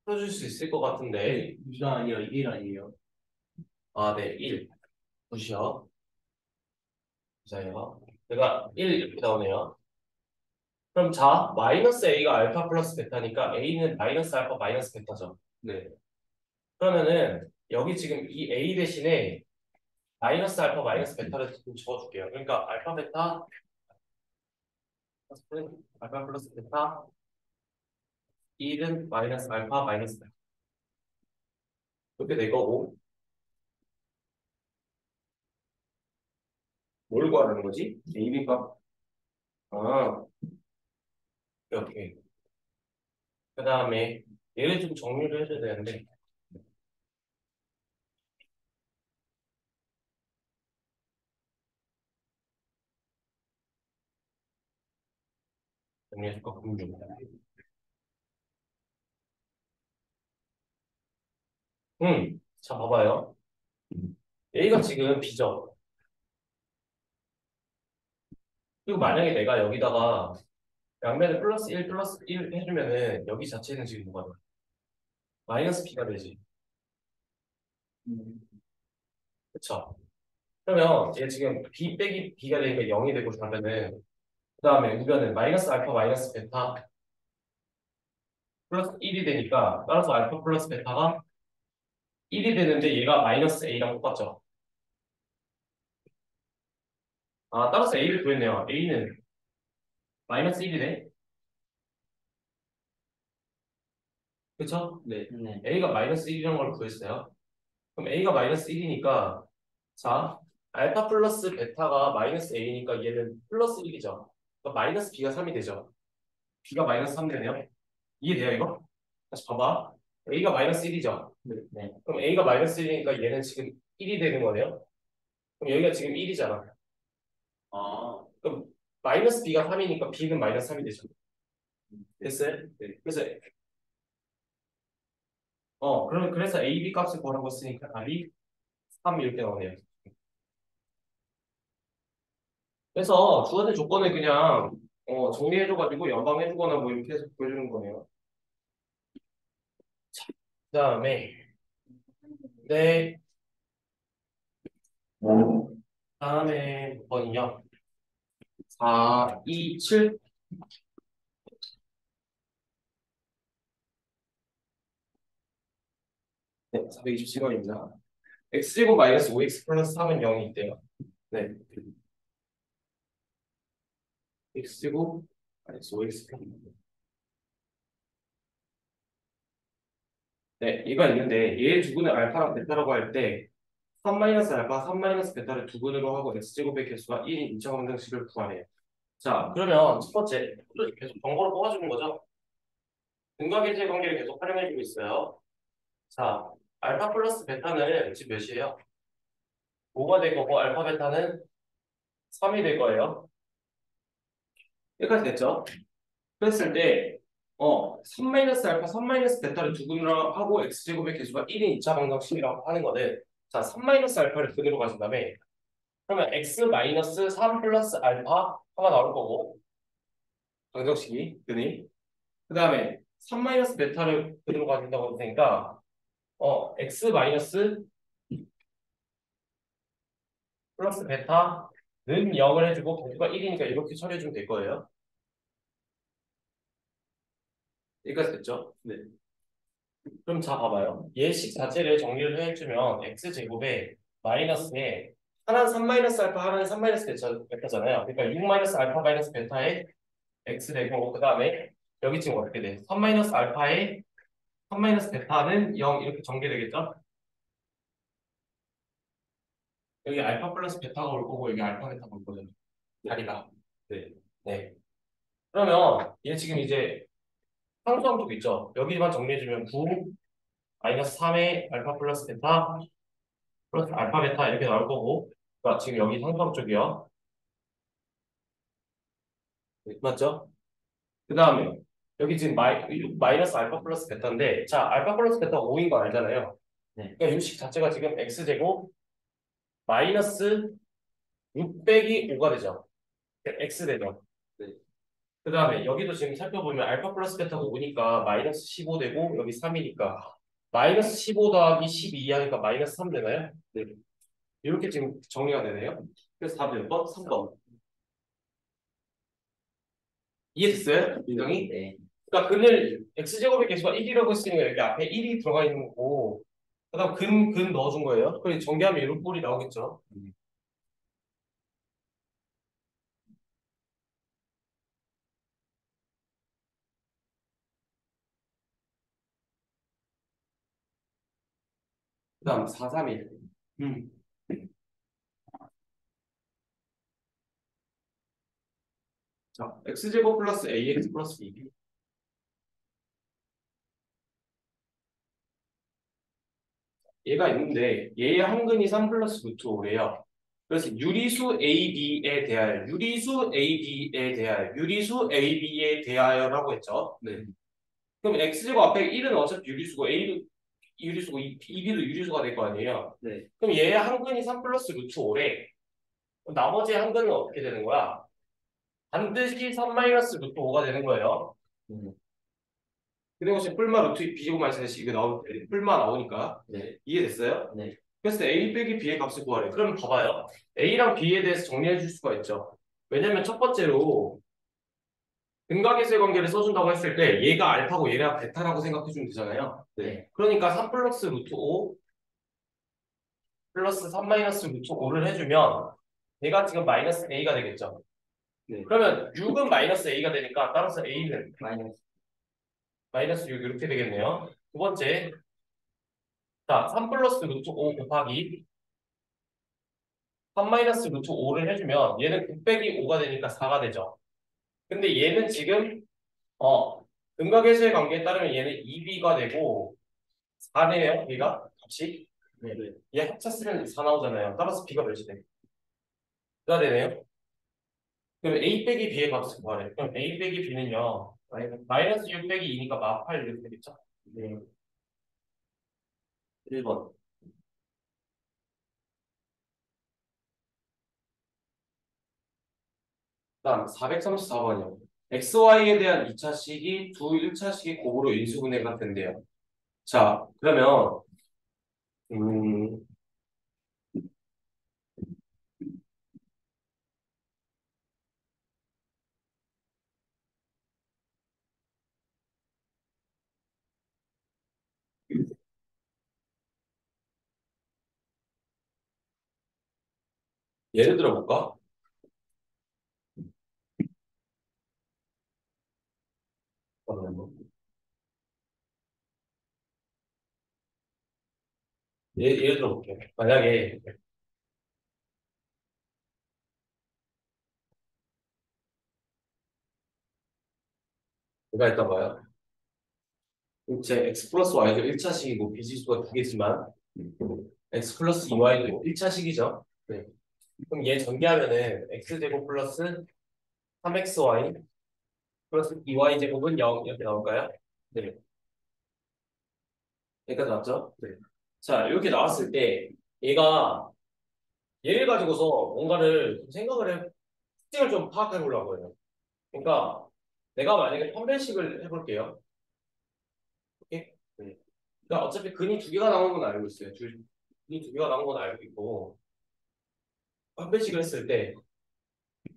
풀어줄 수 있을 것 같은데. 2가 아니라 1 아니에요. 아, 네, 1. 보시죠. 자요. 내가 1 이렇게 나오네요. 그럼 자, 마이너스 A가 알파 플러스 베타니까 A는 마이너스 알파 마이너스 베타죠. 네. 그러면은 여기 지금 이 A 대신에 마이너스 알파 마이너스 베타를 좀 적어줄게요. 그러니까 알파 베타 알파 플러스 베타 1은 마이너스 알파 마이너스 베타 이렇게 될 거고 뭘 구하라는 거지? AB 값. 아, 이렇게. 그 다음에 얘를 좀 정리를 해줘야 되는데 정리해줄까 고민 중이다. 자 봐봐요. A가 지금 B죠. 그리고 만약에 내가 여기다가 양면을 플러스 1 플러스 1 해주면은 여기 자체는 지금 뭐가 돼? 마이너스 B가 되지. 그쵸? 그러면 얘 지금 B 빼기 B가 되니까 0이 되고 그러면은 그 다음에 우변은 마이너스 알파 마이너스 베타 플러스 1이 되니까 따라서 알파 플러스 베타가 1이 되는데 얘가 마이너스 A랑 똑같죠. 아, 따라서 A를 구했네요. A는 마이너스 1이네. 그쵸? 네. 네. A가 마이너스 1이라는 걸 구했어요. 그럼 A가 마이너스 1이니까 자 알파 플러스 베타가 마이너스 A니까 얘는 플러스 1이죠. 그러니까 마이너스 B가 3이 되죠. B가 마이너스 3 되네요. 이해돼요 이거? 다시 봐봐. A가 마이너스 1이죠. 네. 그럼 A가 마이너스 1이니까 얘는 지금 1이 되는 거네요. 그럼 여기가 지금 1이잖아. 아, 그럼 마이너스 B가 3이니까 B는 마이너스 3이 되죠. 됐어요? 네. 그래서 A, B 값을 구하라고 했으니까 답이 3 이렇게 나오네요. 그래서 주어진 조건을 그냥 정리해줘가지고 연방해주거나 뭐 이렇게 해서 보여주는 거네요. 자, 그다음에 네 다음에 몇 번이요? 4, 2, 7 네, 427번입니다. x제곱 마이너스 5x 플러스 3은 0이 있대요. 네. x제곱 마이너스 5x 플러스 네, 얘가 있는데 얘 두근을 알파랑 베타라고 할 때 3 마이너스 알파, 3 마이너스 베타를 두근으로 하고 x제곱의 개수가 1인 2차 방정식을 구하래요. 자, 그러면 첫 번째 계속 정보를 뽑아주는 거죠. 등각의제 관계를 계속 활용해주고 있어요. 자, 알파 플러스 베타는 지금 몇이에요? 5가 될 거고 알파 베타는 3이 될 거예요. 여기까지 됐죠? 그랬을 때 3 마이너스 알파, 3 마이너스 베타를 두근으로 하고 x제곱의 개수가 1인 2차 방정식이라고 하는 거는 자, 3 마이너스 알파를 근으로 가진 다음에 그러면 x 마이너스 3 플러스 알파가 나올 거고 방정식이 근이 그 다음에 3 마이너스 베타를 근으로 가진다고 했으니까 x 마이너스 플러스 베타는 0을 해주고 개수가 1이니까 이렇게 처리해주면 될 거예요. 여기까지 됐죠? 네. 그럼 자 봐봐요. 얘식 자체를 정리를 해주면 x제곱에 마이너스에 하나는 3 마이너스 알파 하나는 3 마이너스 베타잖아요. 그러니까 6 마이너스 알파 마이너스 베타에 x 되고 그 다음에 여기 지금 어떻게 돼? 3 마이너스 알파에 3 마이너스 베타는 0 이렇게 전개되겠죠? 여기 알파 플러스 베타가 올 거고 여기 알파 베타가 올 거잖아요. 자리가. 네. 네. 그러면 얘 지금 이제 상수함 쪽 있죠? 여기만 정리해주면 9 마이너스 3의 알파 플러스 베타 플러스 알파 베타 이렇게 나올 거고 그러니까 지금 여기 상수함 쪽이요. 네, 맞죠? 그 다음에 여기 지금 마이너스 알파 플러스 베타인데 자 알파 플러스 베타가 5인 거 알잖아요. 네. 그러니까 유식 자체가 지금 x제곱 마이너스 6 빼기 5가 되죠. x 되죠. 네. 그 다음에 여기도 지금 살펴보면 알파 플러스 베타가 5니까 마이너스 15 되고 여기 3이니까 마이너스 15 더하기 12 하니까 마이너스 3 되나요? 네. 이렇게 지금 정리가 되네요. 그래서 답이 몇 번? 3번. 이해됐어요? 유정이? 네. 그러니까 근을 x제곱의 개수가 1이라고 했으니까 여기 앞에 1이 들어가 있는 거고 그 다음 근 넣어준 거예요. 그럼 전개하면 이런 꼴이 나오겠죠. 그 다음 4, 3, 1. 자, x제곱 플러스 ax 플러스 b. 얘가 있는데 얘의 한근이 3 플러스 루트 5래요. 그래서 유리수 AB에 대하여라고 했죠. 네. 그럼 x제곱 앞에 1은 어차피 유리수고 a도 유리수고 b도 유리수가 될 거 아니에요. 네. 그럼 얘의 한근이 3 플러스 루트 5래. 그럼 나머지 한근은 어떻게 되는 거야? 반드시 3 마이너스 루트 5가 되는 거예요. 그리고 지금 뿔마 루트 b제곱 마이너스 이거 나올 때 뿔마 나오니까 네. 이해됐어요? 네. 그래서 a 빼기 b의 값을 구하래. 그럼 봐봐요. a랑 b에 대해서 정리해 줄 수가 있죠. 왜냐면 첫 번째로 등각의수의 관계를 써준다고 했을 때 얘가 알파고 얘가 베타라고 생각해 주면 되잖아요. 네. 그러니까 3 플러스 루트 5 플러스 3 마이너스 루트 5를 해주면 얘가 지금 마이너스 a가 되겠죠. 네. 그러면 6은 마이너스 a가 되니까 따라서 a는 마이너스 마이너스 6 이렇게 되겠네요. 두 번째, 자, 3 플러스 루트 5 곱하기 3 마이너스 루트 5를 해주면 얘는 9 빼기 5가 되니까 4가 되죠. 근데 얘는 지금 근각계수의 관계에 따르면 얘는 2b가 되고 4네요. b가 값이 네. 얘 합쳤으면 4 나오잖아요. 따라서 b가 몇이 돼? 4가 되네요. 그럼 a 빼기 b의 값을 구하래. 그럼 a 빼기 b는요. 마이너스 6 빼기 2니까 마8 이렇게 되겠죠? 네. 1번. 다음 434번이요. XY에 대한 2차식이 두 1차식의 곱으로 인수분해가 된대요. 자, 그러면 음, 예를 들어 볼까? 잠깐만요. 예를 들어 볼게요. 만약에 뭐가 있단 봐요. 제 x 플러스 y도 1차식이고 비지수가 두 개지만 x 플러스 2y도 1차식이죠. 네. 그럼 얘 전개하면은 x제곱 플러스 3xy 플러스 2y제곱은 0 이렇게 나올까요? 네. 여기까지 나왔죠? 네. 자, 이렇게 나왔을 때 얘가 얘를 가지고서 뭔가를 좀 생각을 특징을 좀 파악해 보려고 해요. 그러니까 내가 만약에 판별식을 해볼게요. 오케이? 네. 그러니까 어차피 근이 두 개가 나오는 건 알고 있어요. 근이 두 개가 나오는 건 알고 있고 판별식을 했을 때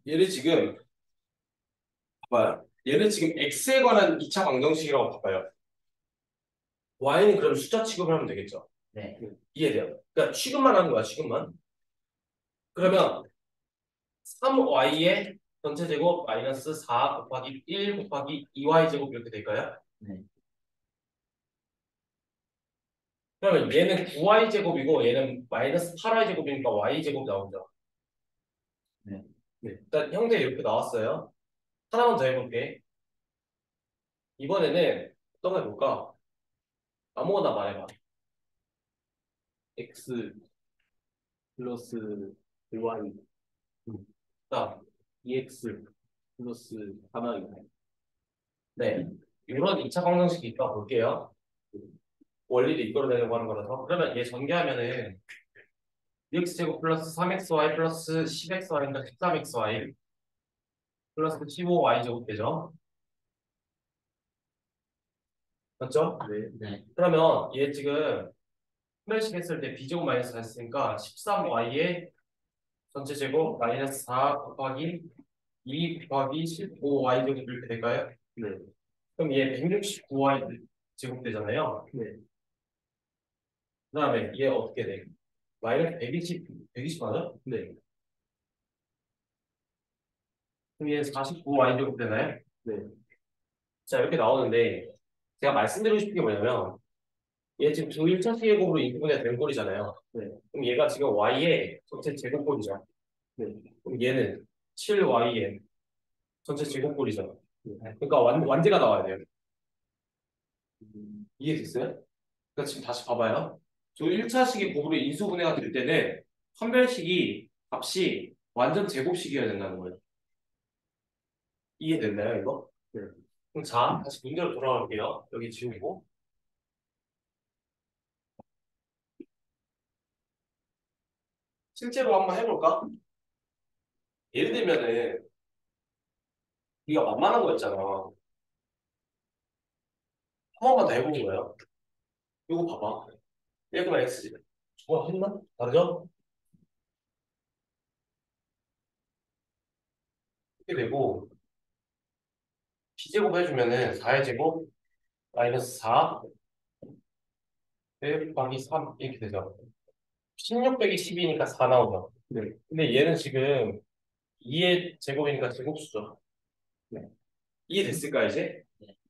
얘를 지금 봐봐요. 얘를 지금 x에 관한 2차 방정식이라고 봐봐요. y는 그럼 숫자 취급을 하면 되겠죠. 네. 이해돼요? 그러니까 취급만 하는 거야, 취급만. 그러면 3y의 전체 제곱 마이너스 4 곱하기 1 곱하기 2y 제곱 이렇게 될까요? 네. 그러면 얘는 9y 제곱이고 얘는 마이너스 8y 제곱이니까 y 제곱 나오죠. 네. 네. 일단 형태 이렇게 나왔어요. 하나만 더 해볼게. 이번에는 어떤 거 해볼까? 아무거나 말해봐. X 플러스 Y 자, EX 플러스 하나 네. 이런 2차 방정식이 있다 볼게요. 원리를 이끌어내려고 하는 거라서. 그러면 얘 전개하면은 2x제곱 플러스 3xy 플러스 10xy니까 13xy 플러스 15y 제곱 되죠. 맞죠? 네. 네. 그러면 얘 지금 분배식 했을 때 b제곱 마이너스 4 했으니까 13y의 전체 제곱 마이너스 4 곱하기 2 곱하기 15y 제곱 이렇게 될까요? 네. 그럼 얘 169y 제곱 되잖아요. 네. 그 다음에 얘 어떻게 돼? 마이너스 120 맞아? 네. 그럼 얘 49y 제곱 되나요? 네. 자, 이렇게 나오는데 제가 말씀드리고 싶은 게 뭐냐면 얘 지금 두 1차 제곱으로 인수분해가 된 꼴이잖아요. 네. 그럼 얘가 지금 y의 전체 제곱꼴이죠. 네. 그럼 얘는 7y의 전체 제곱꼴이죠. 네. 그러니까 완제가 나와야 돼요. 이해됐어요? 그러니까 지금 다시 봐봐요. 저 1차식이 곱으로 인수분해가 될 때는 판별식이 값이 완전 제곱식이어야 된다는 거예요. 이해됐나요, 이거? 네. 그럼 자, 다시 문제로 돌아갈게요. 여기 지우고. 실제로 한번 해볼까? 예를 들면은 네가 만만한 거 있잖아. 한 번만 더 해보는 거예요. 이거 봐봐. 1만 x지. 저거 했나? 다르죠? 이렇게 되고 b제곱 해주면은 4의 제곱 마이너스 4 곱하기 3 이렇게 되죠. 16 빼기 12니까 4 나오죠. 네. 근데 얘는 지금 2의 제곱이니까 제곱수죠. 네. 이해됐을까 이제?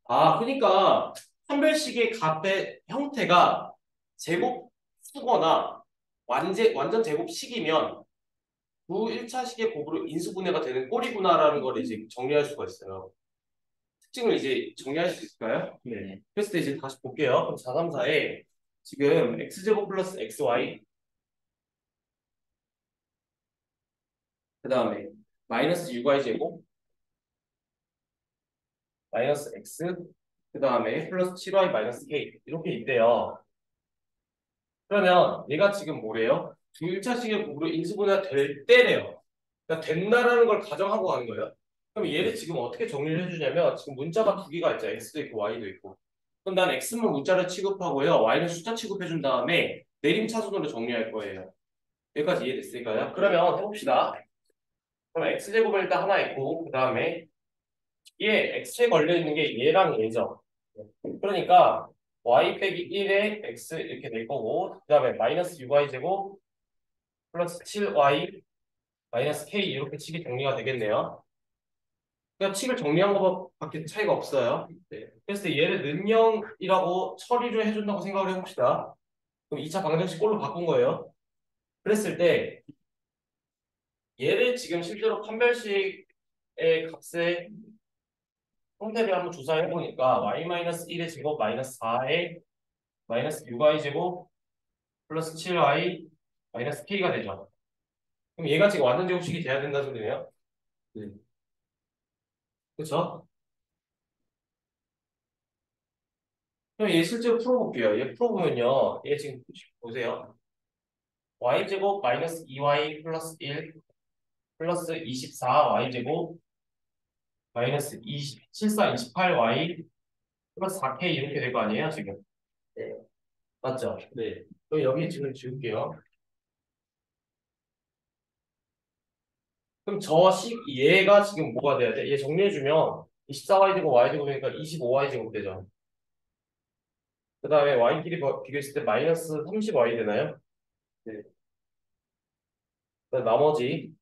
아, 그러니까 판별식의 값의 형태가 제곱 수거나 완전 제곱식이면 그 1차식의 곱으로 인수분해가 되는 꼴이구나라는 걸 이제 정리할 수가 있어요. 특징을 이제 정리할 수 있을까요? 네. 그랬을 때 이제 다시 볼게요. 그럼 434에 지금 x제곱 플러스 xy 그 다음에 마이너스 6y제곱 마이너스 x 그 다음에 플러스 7y 마이너스 k 이렇게 있대요. 그러면 얘가 지금 뭐래요? 두 1차식의 곱으로 인수분해가 될 때래요. 그러니까 된다라는 걸 가정하고 가는 거예요. 그럼 얘를 지금 어떻게 정리를 해주냐면 지금 문자가 두 개가 있죠. x도 있고 y도 있고. 그럼 난 x만 문자를 취급하고요. y는 숫자 취급해준 다음에 내림차순으로 정리할 거예요. 여기까지 이해됐을까요? 그러면 해봅시다. 그럼 x제곱은 일단 하나 있고 그 다음에 얘 x에 걸려있는 게 얘랑 얘죠. 그러니까 y 빼기 1에 x 이렇게 될 거고 그 다음에 마이너스 6y 제곱 플러스 7y 마이너스 k 이렇게 식이 정리가 되겠네요. 그냥 식을 정리한 것밖에 차이가 없어요. 네. 그래서 얘를 는영이라고 처리를 해준다고 생각을 해봅시다. 그럼 2차 방정식 꼴로 바꾼 거예요. 그랬을 때 얘를 지금 실제로 판별식의 값의 형태를 한번 조사해 보니까 y-1의 제곱 마이너스 4의 마이너스 6y 제곱 플러스 7y 마이너스 k가 되죠. 그럼 얘가 지금 완전 제곱식이 돼야 된다는 소리네요. 네. 그렇죠? 그럼 얘 실제로 풀어볼게요. 얘 풀어보면요. 얘 지금 보세요. y제곱 마이너스 2y 플러스 1 플러스 24y제곱 마이너스 74, 28y 플러스 4k 이렇게 될 거 아니에요, 지금? 네. 맞죠? 네. 그럼 여기 지금 지울게요. 그럼 얘가 지금 뭐가 돼야 돼? 얘 정리해주면 24y 제곱 y 제곱이니까 25y 제곱 되죠. 그 다음에 y끼리 비교했을 때 마이너스 30y 되나요? 네. 그다음 나머지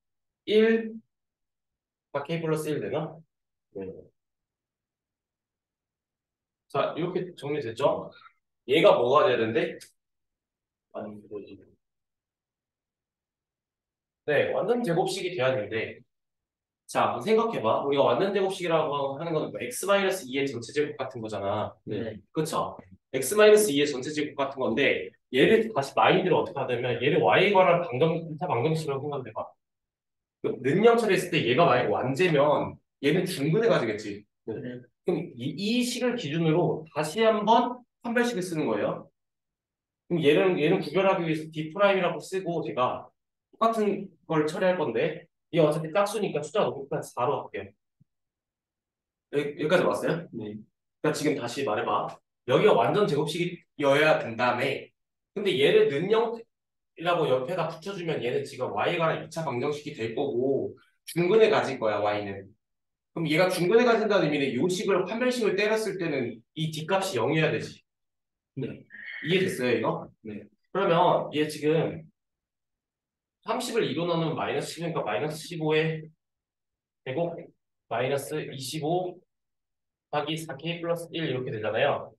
1 4k 플러스 1 되나? 네. 자, 이렇게 정리됐죠? 얘가 뭐가 돼야 되는데? 아니, 뭐지? 네, 완전 제곱식이 돼야 되는데 자, 생각해봐. 우리가 완전 제곱식이라고 하는 거는 뭐 x-2의 전체 제곱 같은 거잖아. 네. 그쵸? x-2의 전체 제곱 같은 건데 얘를 다시 마인드를 어떻게 하냐면 얘를 y에 관한 일차 방정식으로 생각해봐. 그 능량 처리했을 때 얘가 만약 완제면 얘는 중근해 가지겠지. 네. 그럼 이 식을 기준으로 다시 한번 판별식을 쓰는 거예요. 그럼 얘는 구별하기 위해서 D'이라고 쓰고 제가 똑같은 걸 처리할 건데 얘 어차피 짝수니까 숫자가 너무 크니까 4로 할게요. 여기까지 왔어요? 네. 그러니까 지금 다시 말해봐. 여기가 완전 제곱식이어야 된다며. 근데 얘를 는영이라고 옆에다 붙여주면 얘는 지금 y에 관한 2차 방정식이 될 거고 중근에 가질 거야 y는. 그럼 얘가 중근에 가진다는 의미는 요 식을 판별식을 때렸을 때는 이 뒷값이 0이어야 되지. 네. 이해됐어요 이거? 네. 그러면 얘 지금 30을 2로 넣으면 마이너스 10이니까 마이너스 15에 제곱 마이너스 25 하기 4k 플러스 1 이렇게 되잖아요.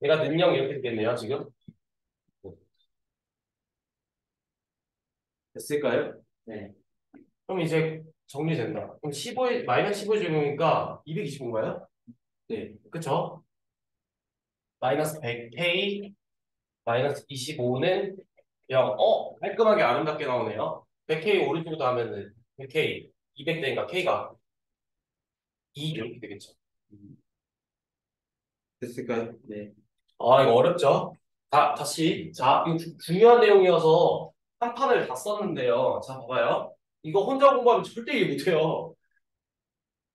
얘가 능력 이렇게 되겠네요 지금. 됐을까요? 네. 그럼 이제 정리된다. 그럼 15에 마이너스 15의 제곱이니까 225인가요? 네, 그쵸? 마이너스 100k 마이너스 25는 0. 깔끔하게 아름답게 나오네요. 100k 오른쪽으로 하면은 100k 200대니까 k가 2 이렇게 되겠죠. 됐을까요? 네. 아, 이거 어렵죠? 다시. 자, 이거 중요한 내용이어서 한 판을 다 썼는데요. 자, 봐봐요. 이거 혼자 공부하면 절대 이해 못해요.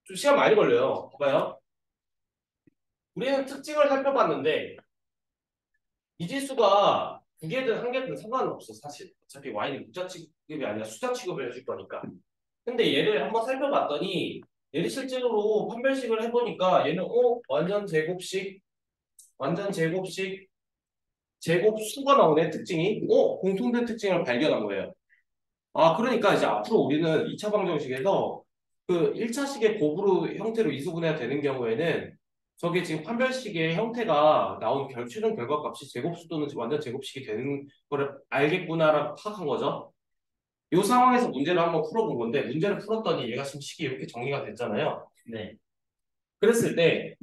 좀 시간 많이 걸려요. 봐봐요. 우리는 특징을 살펴봤는데 이질수가 두 개든 한 개든 상관은 없어 사실. 어차피 y는 문자 취급이 아니라 숫자 취급을 해줄 거니까. 근데 얘를 한번 살펴봤더니 얘를 실제로 판별식을 해보니까 얘는 완전 제곱식 제곱수가 나오네 특징이. 공통된 특징을 발견한 거예요. 아, 그러니까 이제 앞으로 우리는 2차 방정식에서 그 1차식의 곱으로 형태로 이수분해가 되는 경우에는 저게 지금 판별식의 형태가 나온 최종 결과값이 제곱수 또는 완전 제곱식이 되는 거를 알겠구나라고 파악한 거죠. 이 상황에서 문제를 한번 풀어본 건데 문제를 풀었더니 얘가 지금 식이 이렇게 정리가 됐잖아요. 네. 그랬을 때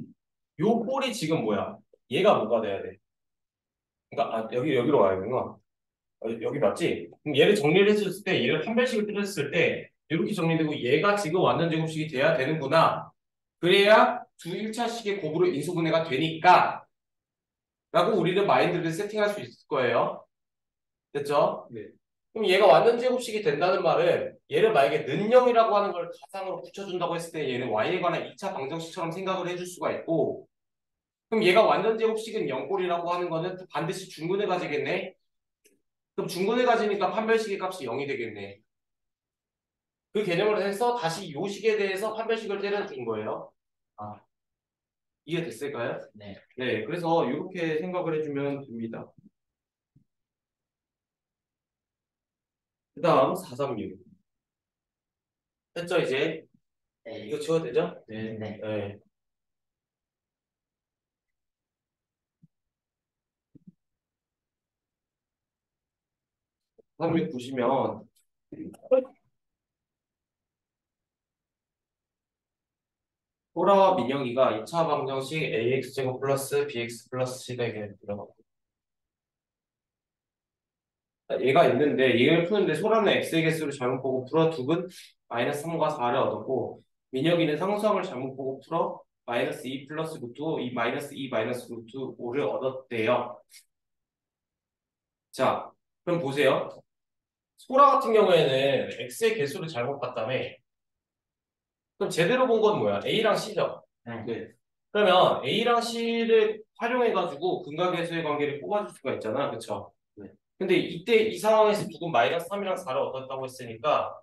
요 꼴이 지금 뭐야? 얘가 뭐가 돼야 돼? 그러니까 여기로 와야 되구나. 여기 맞지? 그럼 얘를 정리를 했을 때 얘를 판별식을 뜯었을 때 이렇게 정리되고 얘가 지금 완전 제곱식이 돼야 되는구나. 그래야 두 1차식의 곱으로 인수분해가 되니까 라고 우리는 마인드를 세팅할 수 있을 거예요. 됐죠? 네. 그럼 얘가 완전 제곱식이 된다는 말은 얘를 만약에 는영이라고 하는 걸 가상으로 붙여준다고 했을 때 얘는 y에 관한 2차 방정식처럼 생각을 해줄 수가 있고 그럼 얘가 완전 제곱식은 0꼴이라고 하는 거는 반드시 중근해 가지겠네. 그럼 중근해 가지니까 판별식의 값이 0이 되겠네. 그 개념을 해서 다시 요 식에 대해서 판별식을 때려준 거예요. 아, 이해됐을까요? 네. 네, 그래서 이렇게 생각을 해주면 됩니다. 그 다음 436. 됐죠, 이제? 네. 이거 지워도 되죠? 네. 네. 436 보시면 호라와 민영이가 2차 방정식 ax제곱 플러스 bx 플러스 c가 이게 들어가고 얘가 있는데 얘를 푸는데 소라는 x의 개수를 잘못 보고 풀어 둑은 마이너스 3과 4를 얻었고 민혁이는 상수항을 잘못 보고 풀어 마이너스 2 플러스 루트 5, 이 마이너스 2 마이너스 루트 5를 얻었대요. 자, 그럼 보세요. 소라 같은 경우에는 x의 개수를 잘못 봤다며. 그럼 제대로 본 건 뭐야? a랑 c죠? 네. 그러면 a랑 c를 활용해가지고 근각계수의 관계를 뽑아줄 수가 있잖아. 그쵸? 네. 근데 이때 이 상황에서 둑은 마이너스 3이랑 4를 얻었다고 했으니까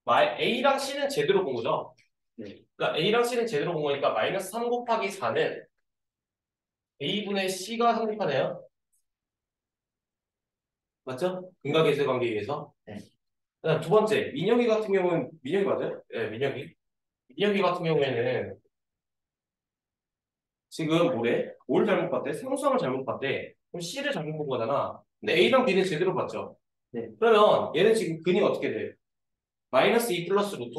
A랑 C는 제대로 본 거죠. 네. 그러니까 A랑 C는 제대로 본 거니까 마이너스 3 곱하기 4는 A분의 C가 성립하네요. 맞죠? 근각계수의 관계에 의해서. 네. 그다음 두 번째, 민혁이 같은 경우는 민혁이 맞아요? 네, 민혁이. 민혁이 같은 경우에는 지금 뭐래? 뭘 잘못 봤대? 상수항을 잘못 봤대. 그럼 C를 잘못 본 거잖아. 근데 A랑 B는 제대로 봤죠. 네. 그러면 얘는 지금 근이 어떻게 돼? 마이너스 2 플러스 루트?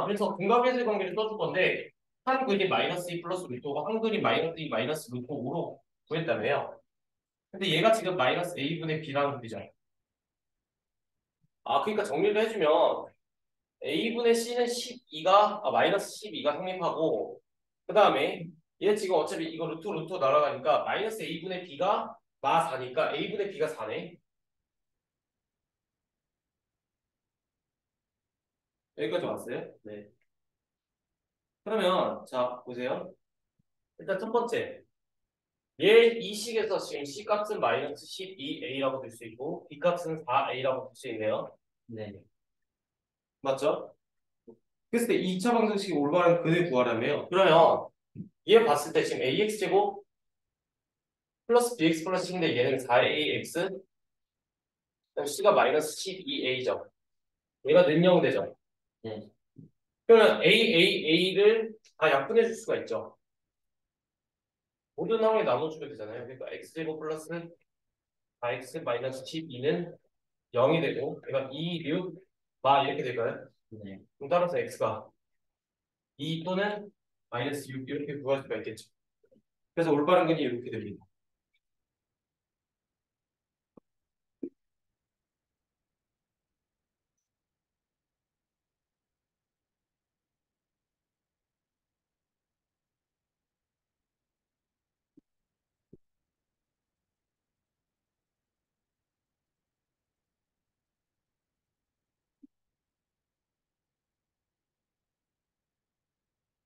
그래서 근각계수의 관계를 써줄 건데 한 근이 마이너스 2 플러스 루트 5고 한 근이 마이너스 2 마이너스 루트 5로 구했다며요. 근데 얘가 지금 마이너스 A분의 B라는 글이잖아요. 그러니까 정리를 해주면 A분의 C는 12가 마이너스 12가 성립하고 그 다음에 얘 지금 어차피 이거 루트 날아가니까 마이너스 A분의 B가 마 4니까 A분의 B가 4네. 여기까지 왔어요? 네. 그러면 자 보세요. 일단 첫 번째 얘 이 식에서 지금 C 값은 마이너스 12A라고 될 수 있고 B 값은 4A라고 될 수 있네요. 네. 맞죠? 그랬을 때 2차 방정식이 올바른 근을 구하라며요. 그러면 얘 봤을 때 지금 AX제곱 플러스 BX 플러스 C인데 얘는 4AX 그럼 C가 마이너스 12A죠. 얘가 는영되죠. 네. 그러면 A를 다 약분해 줄 수가 있죠. 모든 항에 나눠주면 되잖아요. 그러니까 X제곱 플러스 4X 마이너스 12는 0이 되고 얘가 2, 6, 마 이렇게 될까요? 네. 그럼 따라서 x가 2 또는 마이너스 6 이렇게 구할 수가 있겠죠. 그래서 올바른 근이 이렇게 됩니다.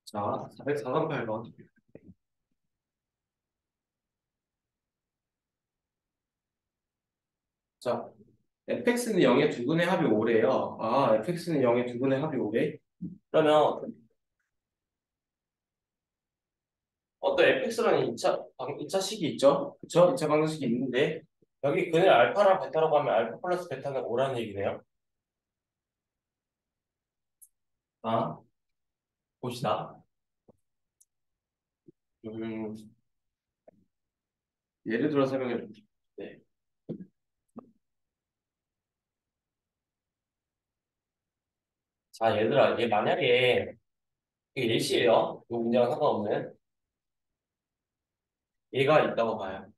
자, 438번. 자, fx는 0의 두근의 합이 5래요. fx는 0의 두근의 합이 5래? 그러면 어떤 fx라는 2차 식이 있죠? 그쵸? 2차 방정식이 있는데 여기 근을 알파랑 베타라고 하면 알파 플러스 베타는 5라는 얘기네요. 봅시다. 음, 예를 들어 설명해 볼게. 네. 자, 얘들아, 얘 만약에 이게 예시예요. 이 문제랑 상관없는 얘가 있다고 봐요.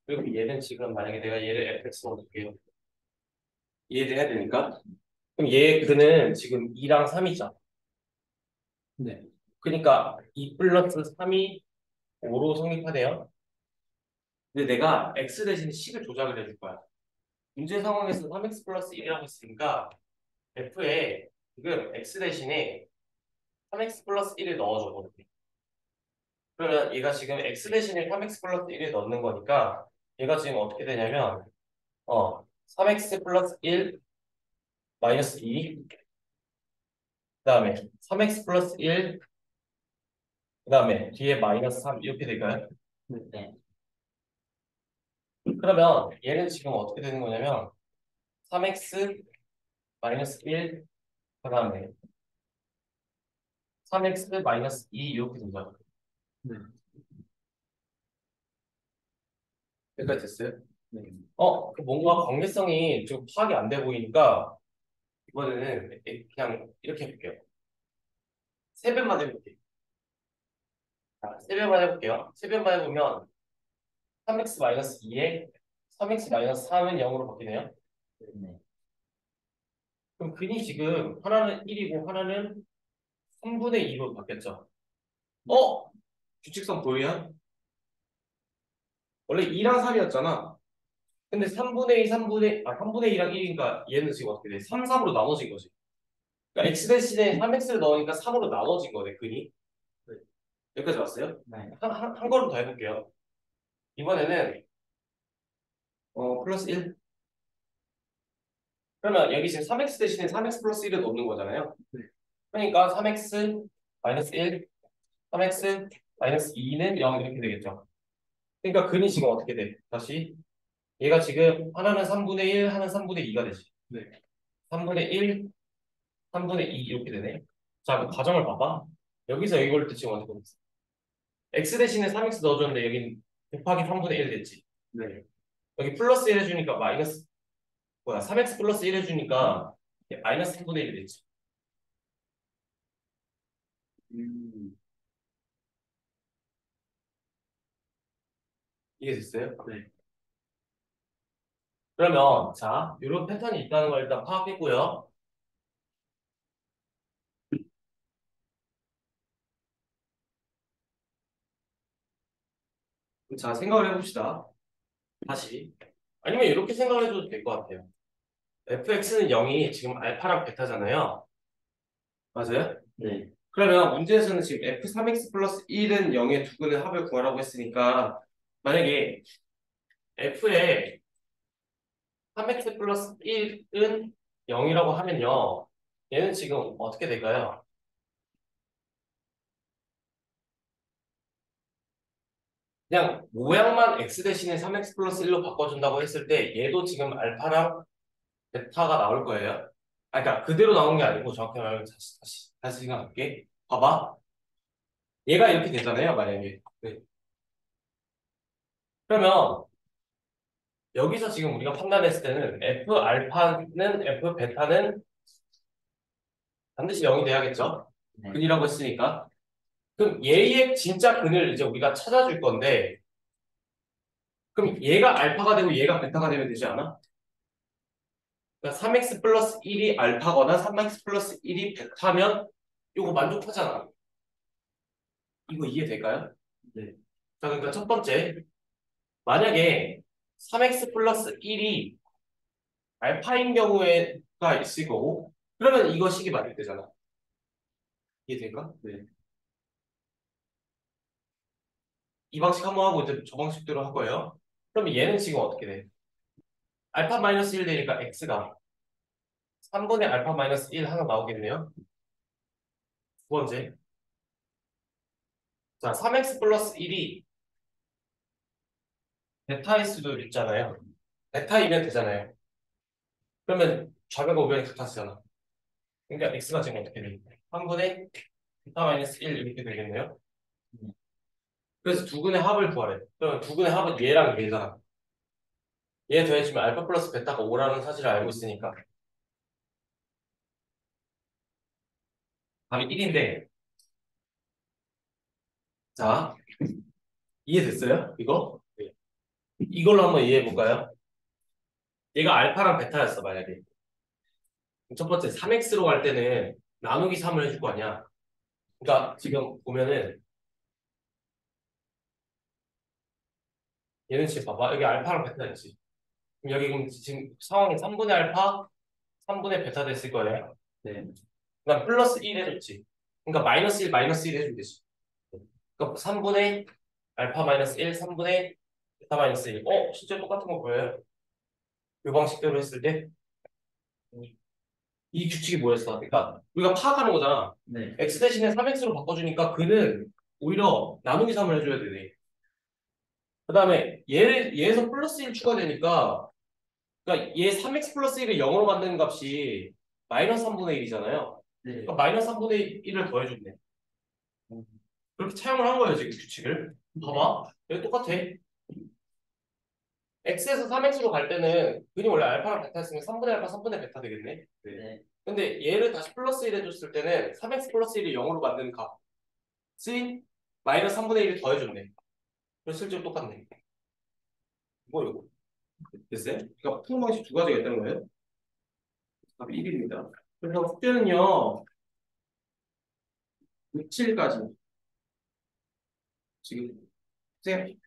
그리고 얘는 지금 만약에 내가 얘를 fx로 볼게요. 이해를 해야 되니까. 그럼 그는 지금 2랑 3이죠. 네. 그러니까 2 플러스 3이 5로 성립하네요. 근데 내가 x 대신에 식을 조작을 해줄 거야. 문제 상황에서 3x 플러스 1이라고 했으니까 f에 지금 x 대신에 3x 플러스 1을 넣어줬거든요. 그러면 얘가 지금 x 대신에 3x 플러스 1을 넣는 거니까 얘가 지금 어떻게 되냐면 3x 플러스 1 마이너스 2 그다음에 3x 플러스 1 그다음에 뒤에 마이너스 3 이렇게 될까요? 네. 그러면 얘는 지금 어떻게 되는 거냐면 3x 마이너스 1 그다음에 3x 마이너스 2 이렇게 된다. 네. 여기까지 됐어요? 네. 그 뭔가 관계성이 좀 파악이 안 돼 보이니까 이번에는 그냥 이렇게 해볼게요. 세 배만 해볼게요. 자, 세 배만 해볼게요. 세 배만 해보면 3x 마이너스 2에 3x 마이너스 3은 0으로 바뀌네요. 네. 그럼 근이 지금 하나는 1이고 하나는 3분의 2로 바뀌었죠. 규칙성 보이냐? 원래 2랑 3이었잖아. 근데 3분의 2랑 1이니까 얘는 지금 어떻게 돼? 3, 3으로 나눠진 거지. 그러니까 x 대신에 3x를 넣으니까 3으로 나눠진 거네, 근이. 네. 여기까지 왔어요? 네. 한 걸음 더 해볼게요. 이번에는 플러스 1. 그러면 여기 지금 3x 대신에 3x 플러스 1을 넣는 거잖아요. 네. 그러니까 3x 마이너스 1, 3x 마이너스 2는 0 이렇게 되겠죠. 그러니까 근이 지금 어떻게 돼? 다시 얘가 지금 하나는 3분의 1, 하나는 3분의 2가 되지. 네. 3분의 1, 3분의 2 이렇게 되네. 자, 그 과정을 봐봐. 여기서 이걸 때 지금 어떻게 됐어? x 대신에 3x 넣어줬는데 여긴 곱하기 3분의 1 됐지. 네. 여기 플러스 1 해주니까 마이너스 3x 플러스 1 해주니까 마이너스 3분의 1이 됐지. 음. 이해됐어요? 네. 그러면 자, 이런 패턴이 있다는 걸 일단 파악했고요. 자, 생각을 해봅시다. 다시. 아니면 이렇게 생각을 해줘도 될 것 같아요. fx는 0이 지금 알파랑 베타잖아요. 맞아요? 네. 그러면 문제에서는 지금 f3x 플러스 1은 0의 두근의 합을 구하라고 했으니까 만약에 f의 3x 플러스 1은 0이라고 하면요. 얘는 지금 어떻게 될까요? 그냥 모양만 x 대신에 3x 플러스 1로 바꿔준다고 했을 때 얘도 지금 알파랑 베타가 나올 거예요. 그러니까 그대로 나오는 게 아니고 정확히 말하면 다시 생각할게. 봐봐. 얘가 이렇게 되잖아요, 만약에. 네. 그러면 여기서 지금 우리가 판단했을 때는 F 알파는 F 베타는 반드시 0이 돼야겠죠? 네. 근이라고 했으니까. 그럼 얘의 진짜 근을 이제 우리가 찾아줄 건데, 그럼 얘가 알파가 되고 얘가 베타가 되면 되지 않아? 그러니까 3x 플러스 1이 알파거나 3x 플러스 1이 베타면 이거 만족하잖아. 이거 이해될까요? 네. 자, 그러니까 첫 번째, 만약에 3x 플러스 1이 알파인 경우에가 있을 거고, 그러면 이거 식이 맞을 때잖아. 이해될까? 네. 이 방식 한번 하고 이제 저 방식대로 할 거예요. 그러면 얘는 지금 어떻게 돼? 알파 마이너스 1 되니까 x가 3분의 알파 마이너스 1 하나 나오겠네요. 두 번째. 자, 3x 플러스 1이 베타일 수도 있잖아요. 베타이면 되잖아요. 그러면 좌변과 우변이 같아지잖아. 그러니까 x가 지금 어떻게 돼? 3분의 베타 마이너스 1 이렇게 되겠네요. 그래서 두근의 합을 구하래. 그러면 두근의 합은 얘랑 얘잖아. 얘 더해주면 알파 플러스 베타가 5라는 사실을 알고 있으니까 답이 1인데 자 이해됐어요? 이거? 네. 이걸로 한번 이해해 볼까요? 얘가 알파랑 베타였어 만약에. 첫 번째 3x로 갈 때는 나누기 3을 해줄 거 아니야. 그러니까 지금 보면은 얘는 지금 봐봐 여기 알파랑 베타였지. 그럼 여기 그럼 지금 상황이 3분의 알파, 3분의 베타 됐을 거예요. 네. 그다음 플러스 1 해줬지. 그러니까 마이너스 1, 마이너스 1 해주면 되지. 그러니까 3분의 알파 마이너스 1, 3분의 베타 마이너스 1. 실제 똑같은 거 보여요? 이 방식대로 했을 때 이 규칙이 뭐였어? 그러니까 우리가 파악하는 거잖아. 네. x 대신에 3x로 바꿔주니까 그는 오히려 나누기 3을 해줘야 되네. 그 다음에 얘에서 플러스 1 추가되니까 그러니까 얘 3x 플러스 1을 0으로 만드는 값이 마이너스 3분의 1이잖아요. 네. 그러니까 마이너스 3분의 1을 더해줬네. 그렇게 차용을 한 거예요 지금 규칙을. 봐봐 여기 똑같아. x에서 3x로 갈 때는 근이 원래 알파랑 베타였으면 3분의 알파 3분의 베타 되겠네. 네. 근데 얘를 다시 플러스 1 해줬을 때는 3x 플러스 1을 0으로 만드는 값이 마이너스 3분의 1을 더해줬네. 그래서 실제로 똑같네. 이거 됐어요? 그러니까 푸는 방식 두 가지가 있다는 거예요. 답이 1입니다. 그래서 숙제는요 6, 7까지 지금 쌤